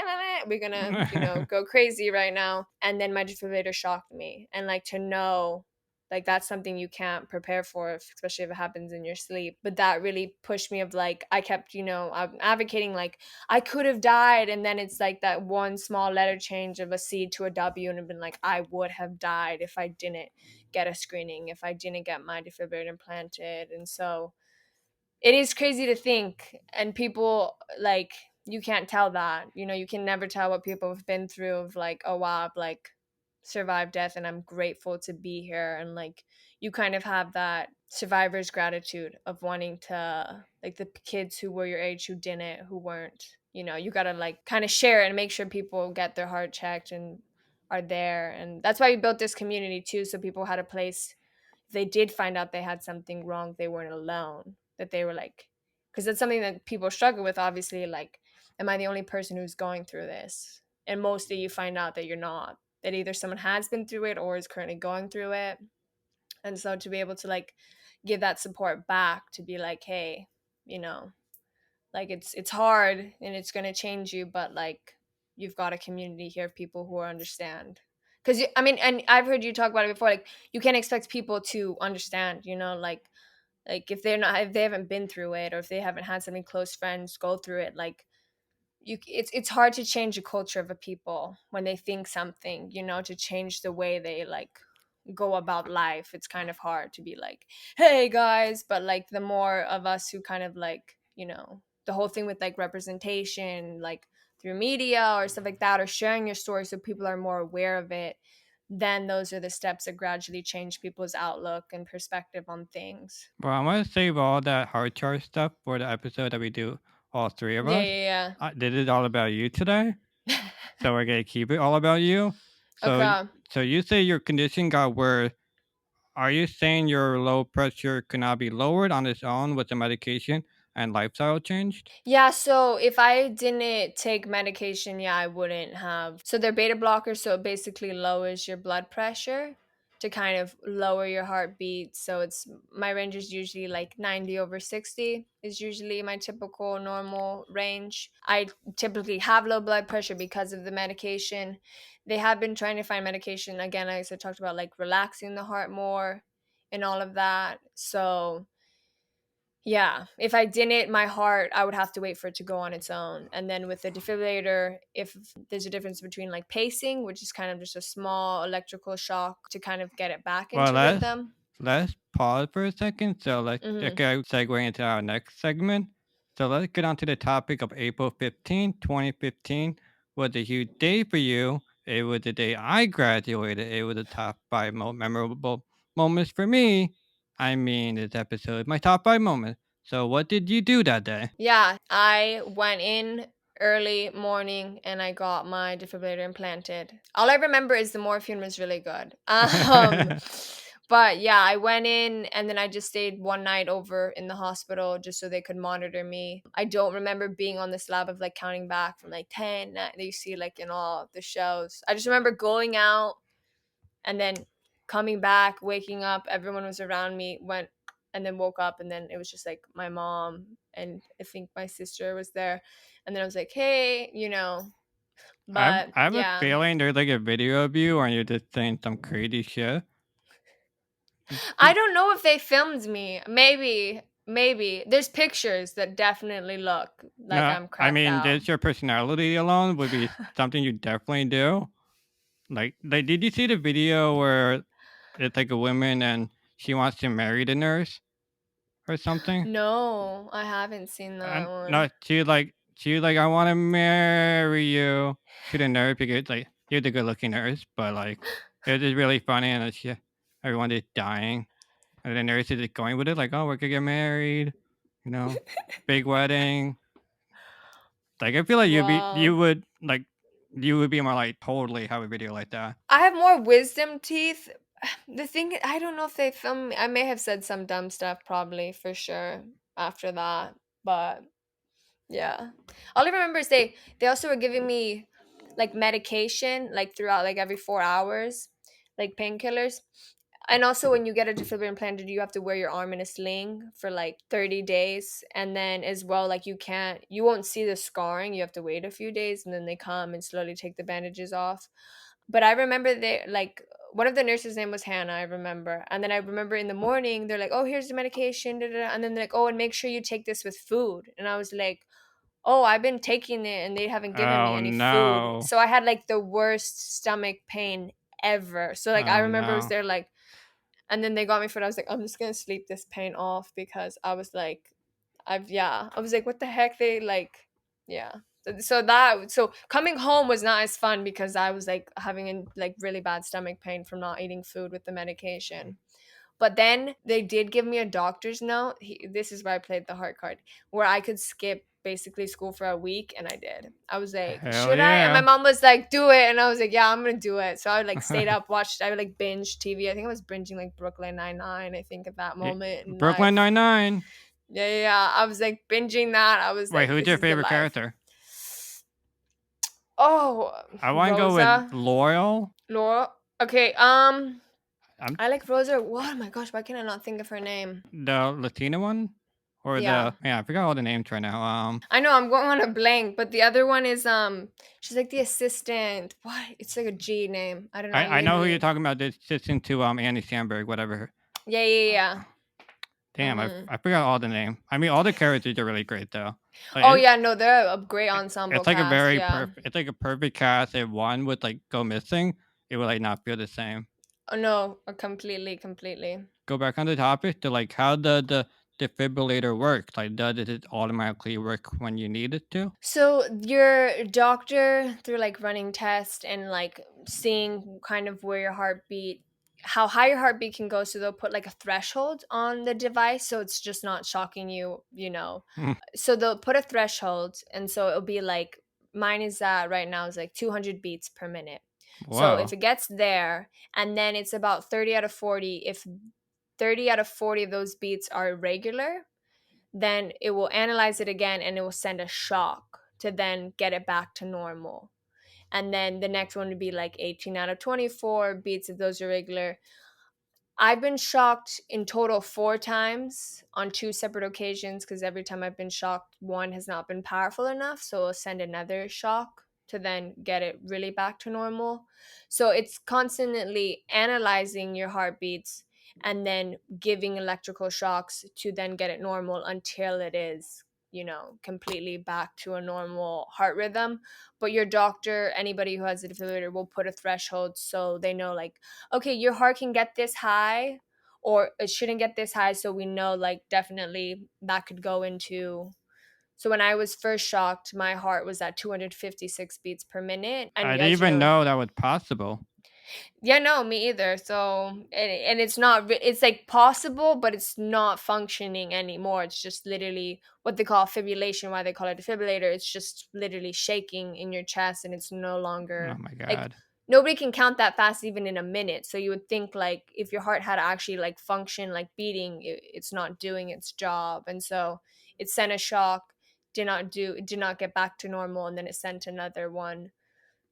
we're gonna, you know, go crazy right now. And then my defibrillator shocked me. And like to know, like that's something you can't prepare for, especially if it happens in your sleep. But that really pushed me of like, I kept, you know, I'm advocating like I could have died. And then it's like that one small letter change of a C to a W and have been like, I would have died if I didn't get a screening, if I didn't get my defibrillator implanted. And so it is crazy to think. And people like, you can't tell that. You know, you can never tell what people have been through of like, oh wow, I've like survived death and I'm grateful to be here. And like, you kind of have that survivor's gratitude of wanting to, like the kids who were your age who didn't, who weren't, you know, you gotta like kind of share it and make sure people get their heart checked and are there. And that's why we built this community too, so people had a place if they did find out they had something wrong, they weren't alone. That they were like, because that's something that people struggle with, obviously. Like, am I the only person who's going through this? And mostly you find out that you're not, that either someone has been through it or is currently going through it. And so to be able to like give that support back, to be like, hey, you know, like it's hard and it's going to change you, but like you've got a community here of people who understand. Because I mean, and I've heard you talk about it before, like you can't expect people to understand, you know, like if they're not, if they haven't been through it or if they haven't had some close friends go through it, like you, it's hard to change the culture of a people when they think something, you know, to change the way they like go about life. It's kind of hard to be like, hey guys. But like the more of us who kind of like, you know, the whole thing with like representation, like through media or stuff like that, or sharing your story so people are more aware of it, then those are the steps that gradually change people's outlook and perspective on things.
Well, I'm gonna save all that hard chart stuff for the episode that we do, all three of
Yeah,
us.
yeah,
I did it all about you today,
yeah.
so we're gonna keep it all about you. So,
Okay.
so you say your condition got worse. Are you saying your low pressure cannot be lowered on its own with the medication and lifestyle changed?
Yeah, so if I didn't take medication, yeah, I wouldn't have. So they're beta blockers, so it basically lowers your blood pressure to kind of lower your heartbeat. So it's my range is usually like 90/60 is usually my typical normal range. I typically have low blood pressure because of the medication. They have been trying to find medication again, as I talked about, like relaxing the heart more and all of that. So yeah, if I didn't, my heart, I would have to wait for it to go on its own. And then with the defibrillator, if there's a difference between like pacing, which is kind of just a small electrical shock to kind of get it back
Well,
into rhythm.
let's pause for a second. So let's
Hmm.
okay, segue into our next segment. So let's get on to the topic of April 15th, 2015 was a huge day for you. It was the day I graduated. It was the top five most memorable moments for me. I mean, this episode is my top five moments. So what did you do that day?
Yeah, I went in early morning and I got my defibrillator implanted. All I remember is the morphine was really good. But yeah, I went in and then I just stayed one night over in the hospital just so they could monitor me. I don't remember being on the slab of like counting back from like 10 that you see like in all the shows. I just remember going out and then coming back, waking up, everyone was around me, went and then woke up and then it was just like my mom and I think my sister was there. And then I was like, hey, but
I have a
yeah.
feeling there's like a video of you and you're just saying some crazy shit.
I don't know if they filmed me. Maybe. There's pictures that definitely look like
No,
I'm
I
cracked
mean,
out.
just your personality alone would be something you definitely do. Like, did you see the video where it's like a woman and she wants to marry the nurse or something?
No, I haven't seen that
And
one.
no, she was like, I want to marry you to the nurse because like you're the good looking nurse, but like it was just really funny and everyone is dying and the nurse is just going with it like, oh, we're gonna get married, you know, big wedding. Like I feel like
Wow.
you would be more like totally have a video like that.
I have more wisdom teeth. The thing, I don't know if they filmed me. I may have said some dumb stuff, probably for sure after that. But yeah, all I remember is they also were giving me like medication like throughout like every 4 hours, like painkillers. And also when you get a defibrillator implanted, you have to wear your arm in a sling for like 30 days. And then as well, like you won't see the scarring. You have to wait a few days and then they come and slowly take the bandages off. But I remember they like one of the nurses' name was Hannah, I remember. And then I remember in the morning, they're like, oh, here's the medication. Da, da, da. And then they're like, oh, and make sure you take this with food. And I was like, oh, I've been taking it and they haven't given me
Oh
any food.
no.
So I had like the worst stomach pain ever. So like I
Oh
remember I was
no.
there like, and then they got me food. I was like, I'm just gonna sleep this pain off because I was like, I was like, what the heck? They like, yeah. So coming home was not as fun because I was like having like really bad stomach pain from not eating food with the medication. But then they did give me a doctor's note. This is where I played the heart card, where I could skip basically school for a week, and I did. I was like,
Hell
should I? And my
yeah.
mom was like, do it. And I was like, yeah, I'm gonna do it. So I like stayed up, I would like binge TV. I think I was binging like Brooklyn Nine-Nine, I think at that moment in
Brooklyn
life.
99.
Yeah. I was like binging that. I was
Wait,
like,
who's
this
your
is the
favorite
life.
character?
Oh,
I want to go with
Rosa,
Loyal.
Laura. Okay,
I'm
I like Rosa. Oh my gosh, why can I not think of her name?
the Latina one, or
Yeah.
I forgot all the names right now.
I know I'm going on a blank, but the other one is she's like the assistant. What? It's like a G name. I don't know.
I know who you're
Lily.
talking about. This assistant to Andy Samberg, whatever.
Yeah.
Damn,
Mm-hmm.
I forgot all the name. I mean, all the characters are really great though. Like
Oh yeah, no, they're a great
it,
ensemble
it's like a
cast.
very
Yeah.
perfect. It's like a perfect cast. If one would like go missing, it would like not feel the same.
Oh no, completely.
Go back on the topic to like how the defibrillator works. Like, does it automatically work when you need it to?
So your doctor, through like running tests and like seeing kind of where your heartbeat, how high your heartbeat can go, so they'll put like a threshold on the device, so it's just not shocking you.
Hmm.
So they'll put a threshold, and so it'll be like mine is at right now is like 200 beats per minute. So if
Whoa.
it gets there, and then it's about 30 out of 40. If 30 out of 40 of those beats are irregular, then it will analyze it again and it will send a shock to then get it back to normal. And then the next one would be like 18 out of 24 beats if those are regular. I've been shocked in total 4 times on 2 separate occasions, because every time I've been shocked, one has not been powerful enough, so it'll send another shock to then get it really back to normal. So it's constantly analyzing your heartbeats and then giving electrical shocks to then get it normal until it is, completely back to a normal heart rhythm. But your doctor, anybody who has a defibrillator, will put a threshold so they know, like, okay, your heart can get this high or it shouldn't get this high. So we know, like, definitely that could go into. So when I was first shocked, my heart was at 256 beats per minute.
I
And
didn't
as
even
you're,
know that was possible.
yeah, no, me either. So, and it's not, it's like possible, but it's not functioning anymore. It's just literally what they call fibrillation, why they call it defibrillator. It's just literally shaking in your chest, and it's no
Oh
longer
my
like,
god.
nobody can count that fast even in a minute. So you would think, like, if your heart had to actually like function, like beating, it's not doing its job. And so it sent a shock, did not get back to normal, and then it sent another one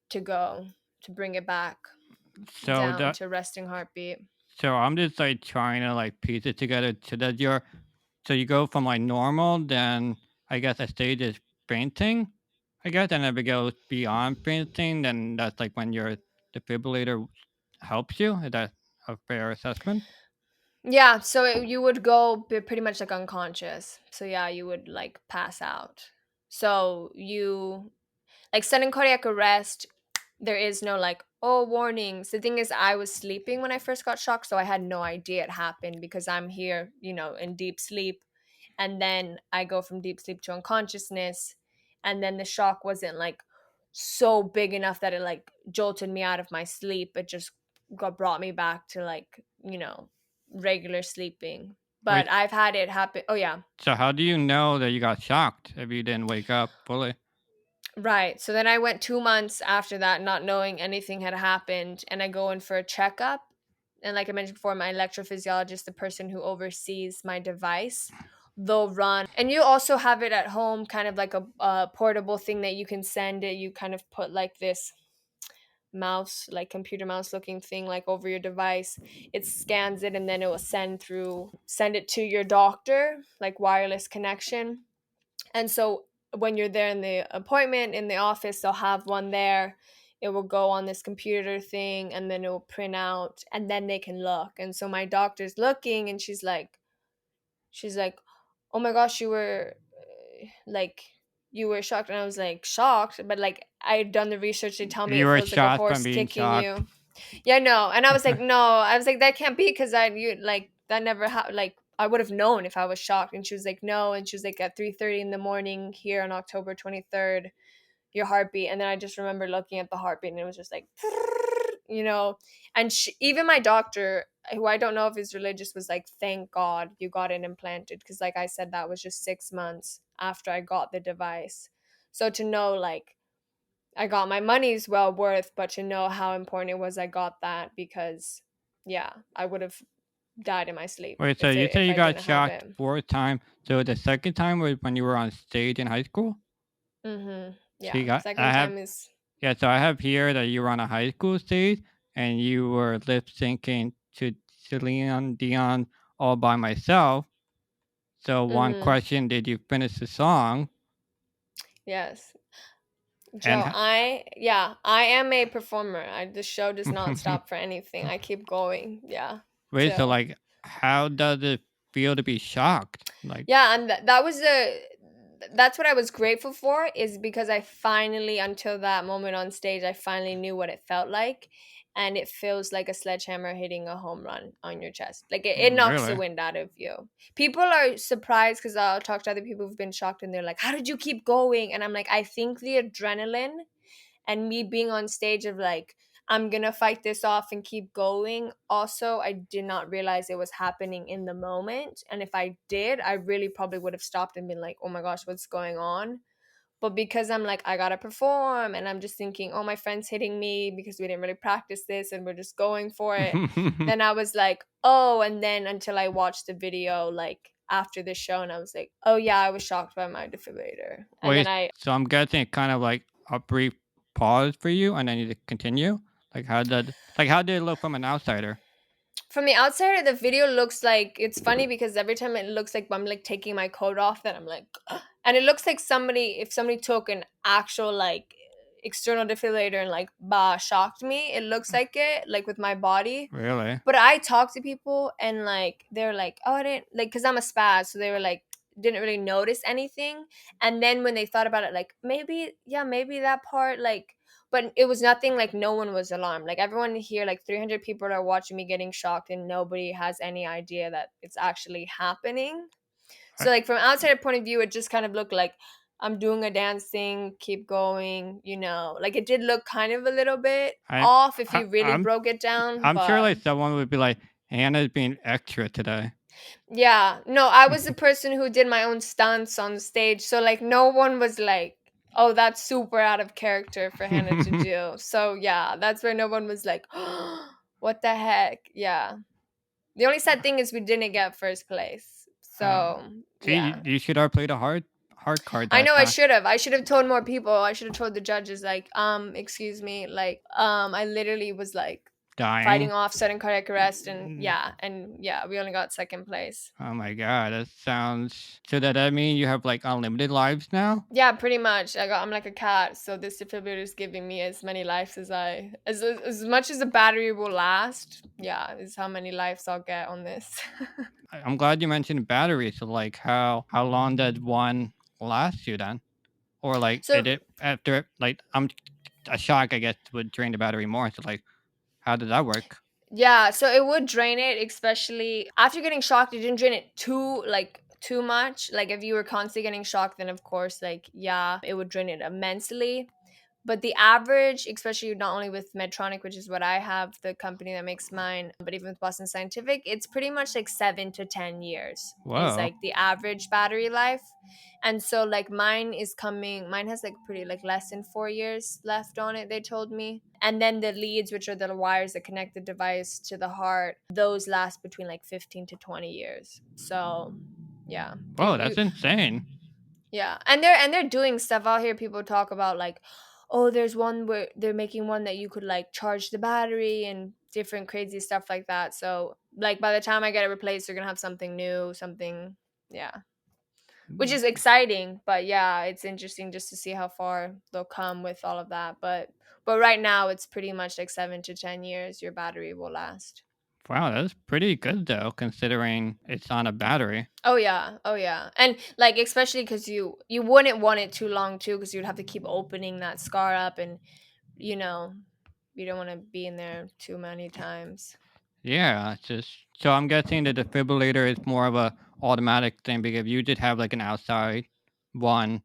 to go to bring it back
So
down
that
to resting heartbeat.
so I'm just like trying to like piece it together so that so you go from like normal, then I guess a stage is fainting, I guess, and if it goes beyond fainting, then that's like when your defibrillator helps you. Is that a fair assessment?
Yeah, so you would go pretty much like unconscious. So yeah, you would like pass out. So you, like, sudden cardiac arrest, there is no like, oh, warnings. The thing is, I was sleeping when I first got shocked, so I had no idea it happened because I'm here, in deep sleep. And then I go from deep sleep to unconsciousness. And then the shock wasn't like so big enough that it like jolted me out of my sleep. It just brought me back to, like, regular sleeping. But
Wait,
I've had it happen. Oh, yeah.
so how do you know that you got shocked if you didn't wake up fully?
Right. So then I went 2 months after that, not knowing anything had happened, and I go in for a checkup. And like I mentioned before, my electrophysiologist, the person who oversees my device, they'll run. And you also have it at home, kind of like a portable thing that you can send it. You kind of put like this mouse, like computer mouse looking thing, like over your device. It scans it, and then it will send it to your doctor, like wireless connection. And so when you're there in the appointment in the office, they'll have one there. It will go on this computer thing, and then it will print out, and then they can look. And so my doctor's looking, and she's like, "Oh my gosh, like you were shocked." And I was like, shocked, but like I had done the research. They tell me
You
it
were
feels like a
shocked from
horse
being
kicking
shocked.
you. Yeah, no. And I was like, no. I was like, that can't be, because you like that never happened. Like, I would have known if I was shocked. And she was like, no. And she was like, at 3:30 in the morning here on October 23rd, your heartbeat. And then I just remember looking at the heartbeat, and it was just like, you know. And even my doctor, who I don't know if is religious, was like, thank God you got it implanted, because like I said, that was just 6 months after I got the device. So to know, like, I got my money's well worth, but to know how important it was, I got that, because yeah, I would have died in my sleep
Wait, so you say
if
you
I
got
didn't have
shocked
it.
4 times. So the second time was when you were on stage in high school? So
Yeah.
you got
Second
I have
time is.
Yeah, so I have here that you were on a high school stage and you were lip syncing to Celine Dion all by myself. So one
Mhm.
question, did you finish the song?
Yes.
And
Joe, I am a performer. The show does not stop for anything. I keep going. Yeah.
wait, so
So
like how does it feel to be shocked? Like
yeah, and that was that's what I was grateful for, is because I finally, until that moment on stage, I finally knew what it felt like. And it feels like a sledgehammer hitting a home run on your chest. Like, it knocks the
really?
wind out of you. People are surprised, because I'll talk to other people who've been shocked, and they're like, how did you keep going? And I'm like, I think the adrenaline and me being on stage of like, I'm gonna fight this off and keep going. Also, I did not realize it was happening in the moment, and if I did, I really probably would have stopped and been like, oh my gosh, what's going on? But because I'm like, I gotta perform, and I'm just thinking, oh, my friend's hitting me because we didn't really practice this and we're just going for it, then I was like, oh. And then until I watched the video, like, after the show, and I was like, oh yeah, I was shocked by my defibrillator. And then
Wait,
I
so I'm guessing kind of like a brief pause for you and then you continue? Like how did it look from an outsider?
From the outside, the video looks like it's funny because every time it looks like I'm like taking my coat off, then I'm like, and it looks like if somebody took an actual like external defibrillator and like shocked me. It looks like it, like with my body.
Really?
But I talk to people and like they're like, oh, I didn't like because I'm a spaz, so they were like didn't really notice anything. And then when they thought about it, like maybe maybe that part like but it was nothing like no one was alarmed. Like everyone here, like 300 people are watching me getting shocked and nobody has any idea that it's actually happening.
I,
So like from outside point of view, it just kind of looked like I'm doing a dance thing, keep going, like it did look kind of a little bit
I,
off if
I
you really
I'm
broke it down,
I'm sure
but
like someone would be like, Hannah's being extra today.
yeah, no, I was the person who did my own stunts on stage. So like no one was like, "Oh, that's super out of character for Hannah to do." So yeah, that's where no one was like, "What the heck?" Yeah. The only sad thing is we didn't get first place.
Oh,
So,
see,
yeah.
you should have played a hard card
I
that
know I
time.
should have. I should have told more people. I should have told the judges like, excuse me, like I literally was like
Dying.
fighting off sudden cardiac arrest and yeah, we only got second place.
Oh my god, that sounds. So that mean you have like unlimited lives now?
Yeah, pretty much. I'm like a cat, so this defibrillator is giving me as many lives as much as the battery will last. Yeah, is how many lives I'll get on this.
I'm glad you mentioned battery. So like, how long did one last you then? Or like,
So
it after like I'm a shock, I guess, would drain the battery more. So like, how did that work?
yeah, so it would drain it, especially after getting shocked. It didn't drain it too much. Like if you were constantly getting shocked, then of course, like yeah, it would drain it immensely. But the average, especially not only with Medtronic, which is what I have, the company that makes mine, but even with Boston Scientific, it's pretty much like 7 to 10 years is
Whoa.
like the average battery life. And so like mine has like pretty like less than 4 years left on it, they told me. And then the leads, which are the wires that connect the device to the heart, those last between like 15 to 20 years. So yeah.
Whoa, that's insane.
Yeah, and they're doing stuff out here. People talk about like, oh, there's one where they're making one that you could like charge the battery and different crazy stuff like that. So like by the time I get it replaced, they're gonna have something new, something, yeah, which is exciting. But yeah, it's interesting just to see how far they'll come with all of that. But right now, it's pretty much like 7 to 10 years your battery will last.
Wow, that's pretty good though, considering it's on a battery.
Oh yeah, oh yeah, and like especially because you wouldn't want it too long too, because you'd have to keep opening that scar up, and you know you don't want to be in there too many times.
Yeah, it's just so I'm guessing the defibrillator is more of a automatic thing because if you did have like an outside one,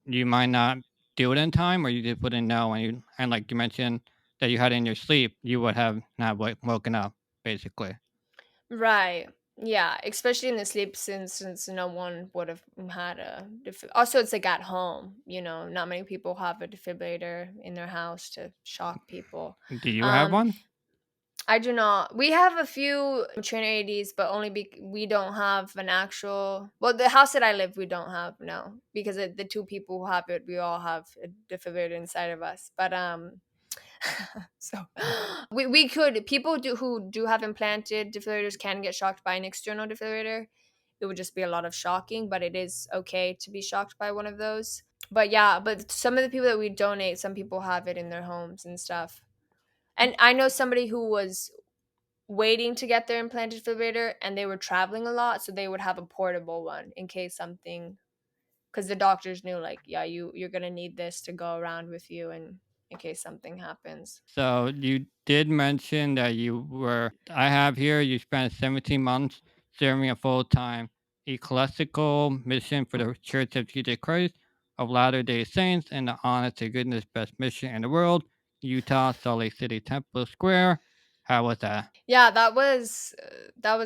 you might not do it in time, or you just wouldn't know, and like you mentioned that you had it in your sleep, you would have not woken up basically.
Right. Yeah, especially in the sleep, since no one would have had also it's like at home, not many people have a defibrillator in their house to shock people.
Do you have
Um
one?
I do not. We have a few trainer ADs, but only we don't have an actual. Well, the house that I live, we don't have no, because the two people who have it, we all have a defibrillator inside of us. But so we could people do who do have implanted defibrillators can get shocked by an external defibrillator. It would just be a lot of shocking, but it is okay to be shocked by one of those. But yeah, but some of the people that we donate, some people have it in their homes and stuff. And I know somebody who was waiting to get their implanted defibrillator and they were traveling a lot, so they would have a portable one in case something, because the doctors knew like, yeah, you're gonna need this to go around with you and in case something happens.
So you did mention that I have here, you spent 17 months serving a full-time ecclesiastical mission for the Church of Jesus Christ of Latter-day Saints and the honest to goodness best mission in the world, Utah, Salt Lake City Temple Square. How was that?
Yeah, that was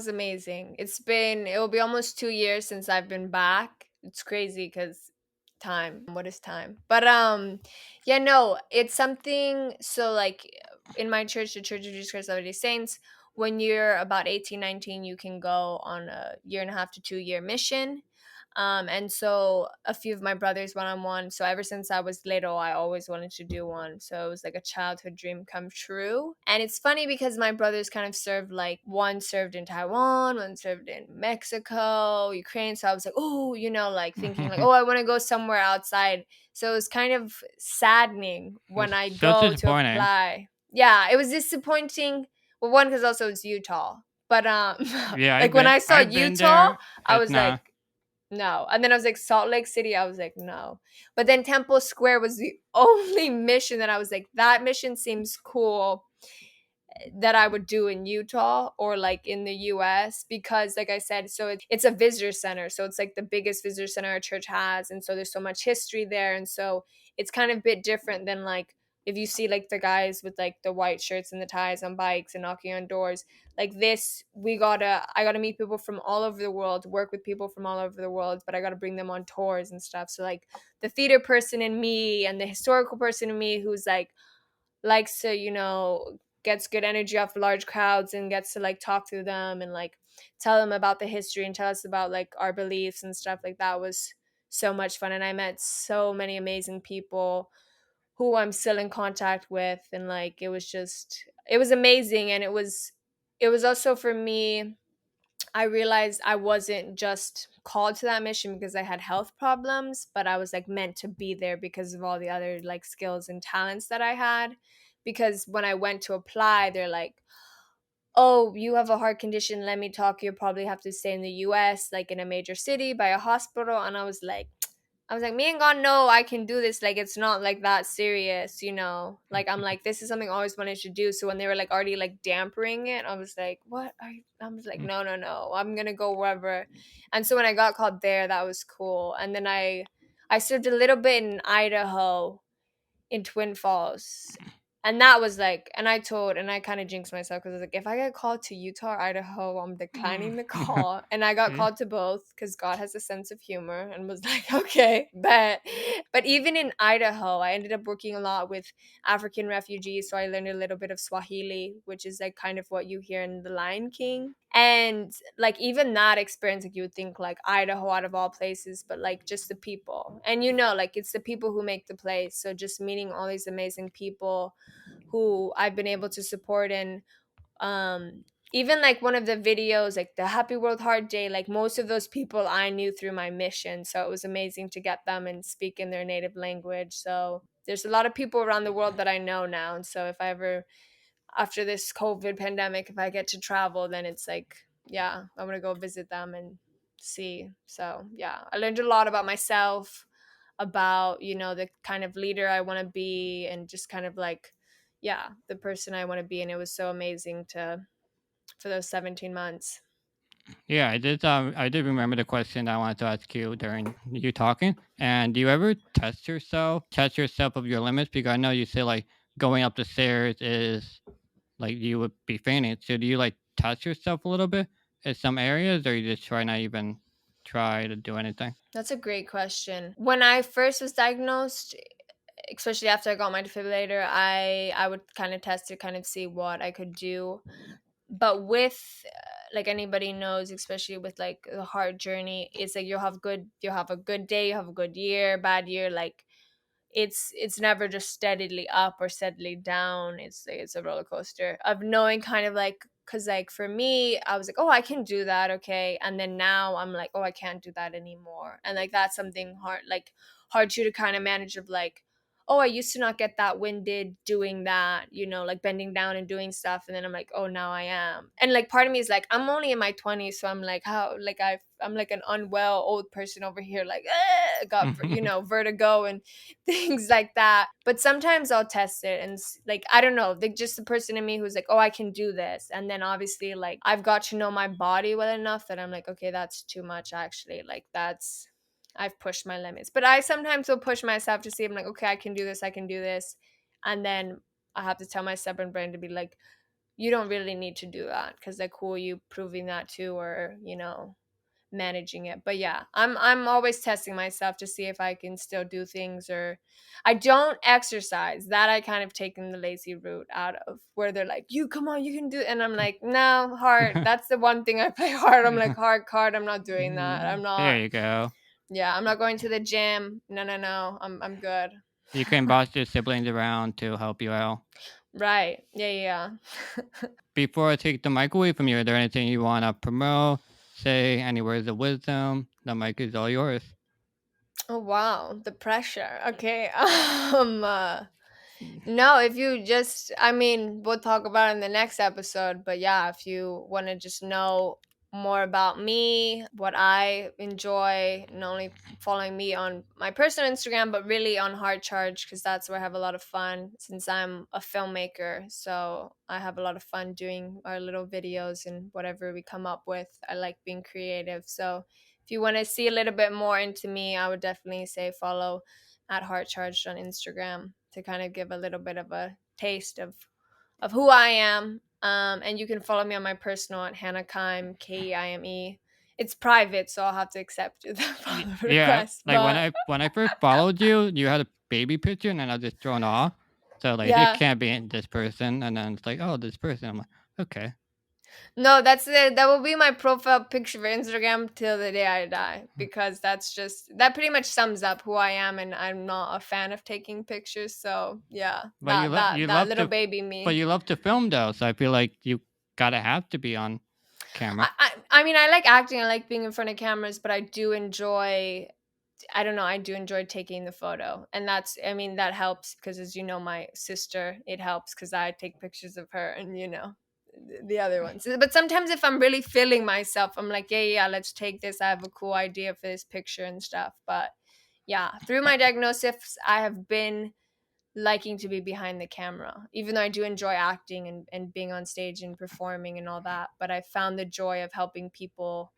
amazing. It will be almost 2 years since I've been back. It's crazy because time. What is time? But yeah, no, it's something. So like in my church, the Church of Jesus Christ of Latter-day Saints, when you're about 18, 19, you can go on a year and a half to 2 year mission. And so a few of my brothers went on one. So ever since I was little, I always wanted to do one. So it was like a childhood dream come true. And it's funny because my brothers kind of served, like one served in Taiwan, one served in Mexico, Ukraine. So I was like, oh, like thinking like, oh, I want to go somewhere outside. So it was kind of saddening when I
So
go to
disappointing.
apply. Yeah, it was disappointing. Well, one, because also it's Utah. But
Yeah,
like when I saw
I've been
Utah,
there.
I
It's
was like,
not.
no. And then I was like, Salt Lake City, I was like, no. But then Temple Square was the only mission that I was like, that mission seems cool that I would do in Utah or like in the US because like I said, so it's a visitor center. So it's like the biggest visitor center our church has. And so there's so much history there. And so it's kind of a bit different than like if you see like the guys with like the white shirts and the ties on bikes and knocking on doors. Like this, I gotta meet people from all over the world, work with people from all over the world, but I gotta bring them on tours and stuff. So like the theater person in me and the historical person in me who's like likes to, gets good energy off large crowds and gets to like talk to them and like tell them about the history and tell us about like our beliefs and stuff like that was so much fun. And I met so many amazing people who I'm still in contact with. And like, it was amazing. And it was also for me, I realized I wasn't just called to that mission because I had health problems, but I was like meant to be there because of all the other like skills and talents that I had. Because when I went to apply, they're like, oh, you have a heart condition. Let me talk. You'll probably have to stay in the US, like in a major city by a hospital. And I was like, me and God, no, I can do this. Like, it's not like that serious, Like, I'm like, this is something I always wanted to do. So when they were like already like dampering it, I was like, what? I was like, no, no, no, I'm gonna go wherever. And so when I got called there, that was cool. And then I served a little bit in Idaho, in Twin Falls. And that was like, and I kind of jinxed myself because I was like, if I get called to Utah or Idaho, I'm declining the call. And I got
Yeah.
called to both because God has a sense of humor and was like, okay, but even in Idaho, I ended up working a lot with African refugees. So I learned a little bit of Swahili, which is like kind of what you hear in The Lion King. And like even that experience, like you would think like Idaho out of all places, but like just the people. And like it's the people who make the place. So just meeting all these amazing people who I've been able to support. And even like one of the videos, like the Happy World Heart Day, like most of those people I knew through my mission. So it was amazing to get them and speak in their native language. So there's a lot of people around the world that I know now. And so if I ever, after this COVID pandemic, if I get to travel, then it's like, yeah, I want to go visit them and see. So yeah, I learned a lot about myself, about, the kind of leader I want to be, and just kind of like, yeah, the person I want to be. And it was so amazing for those 17 months.
Yeah, I did remember the question I wanted to ask you during you talking. And do you ever test yourself of your limits? Because I know you say like going up the stairs is like you would be fainting. So do you like test yourself a little bit in some areas, or you just try not even try to do anything?
That's a great question. When I first was diagnosed, especially after I got my defibrillator, I would kind of test to kind of see what I could do. But with like anybody knows, especially with like the heart journey, it's like you'll have a good day, you have a good year, bad year. Like it's never just steadily up or steadily down. It's a roller coaster of knowing kind of like, because like for me, I was like, oh, I can do that, okay. And then now I'm like, oh, I can't do that anymore. And like that's something hard to kind of manage, of like, oh, I used to not get that winded doing that, like bending down and doing stuff. And then I'm like, oh, now I am. And like part of me is like, I'm only in my 20s. So I'm like, how, like I'm like an unwell old person over here, like, got, vertigo and things like that. But sometimes I'll test it and like, I don't know, like just the person in me who's like, oh, I can do this. And then obviously like I've got to know my body well enough that I'm like, okay, that's too much actually. Like I've pushed my limits. But I sometimes will push myself to see, I'm like, okay, I can do this, I can do this. And then I have to tell my stubborn brain to be like, you don't really need to do that, because like who are you proving that to, or managing it. But yeah, I'm always testing myself to see if I can still do things. Or I don't exercise. That I kind of taken the lazy route out of, where they're like, you come on, you can do it. And I'm like, no, hard. That's the one thing I play hard. I'm like, hard card, I'm not doing that. I'm
There
not.
you go.
Yeah, I'm not going to the gym. No. I'm good.
You can boss your siblings around to help you out.
Right. Yeah.
Before I take the mic away from you, is there anything you want to promote? Say any words of wisdom? The mic is all yours.
Oh wow, the pressure. Okay. No, if you just, I mean, we'll talk about it in the next episode, but yeah, if you want to just know more about me, what I enjoy, not only following me on my personal Instagram, but really on Hard Charge, because that's where I have a lot of fun since I'm a filmmaker. So I have a lot of fun doing our little videos and whatever we come up with. I like being creative. So if you want to see a little bit more into me, I would definitely say follow at Heart Charged on Instagram to kind of give a little bit of a taste of who I am. And you can follow me on my personal at Hannah Keim, Keime. It's private, so I'll have to accept the follow
Yeah,
request.
like when
But
I first followed you, you had a baby picture, and then I was just thrown off. So like it
yeah,
can't be this person, and then it's like, oh, this person. I'm like, okay.
no, that's it. That will be my profile picture for Instagram till the day I die, because that's just, that pretty much sums up who I am, and I'm not a fan of taking pictures. So yeah,
But you
that
love
little
to,
baby
but
me.
you love to film though. So I feel like you gotta have to be on camera.
I mean, I like acting. I like being in front of cameras, but I do enjoy, I don't know, I do enjoy taking the photo. And that's, I mean, that helps because, as you know, my sister, it helps because I take pictures of her and, the other ones. But sometimes if I'm really feeling myself, I'm like, yeah, let's take this. I have a cool idea for this picture and stuff. But yeah, through my diagnosis, I have been liking to be behind the camera, even though I do enjoy acting and being on stage and performing and all that. But I found the joy of helping people.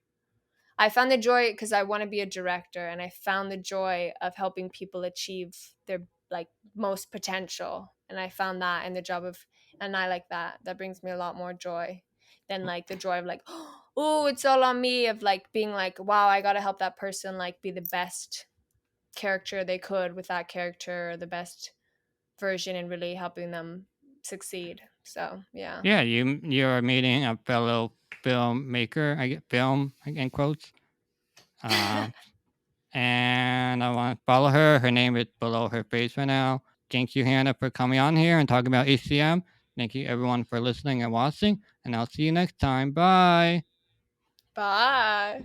I found the joy because I want to be a director, and I found the joy of helping people achieve their like most potential. And I found that in the job of, and I like that. That brings me a lot more joy than like the joy of like, oh, it's all on me, of like being like, wow, I got to help that person like be the best character they could with that character, or the best version, and really helping them succeed. So yeah.
Yeah, you're meeting a fellow filmmaker. I get film in quotes. Um, and I want to follow her. Her name is below her face right now. Thank you, Hannah, for coming on here and talking about HCM. Thank you, everyone, for listening and watching. And I'll see you next time. Bye.
Bye.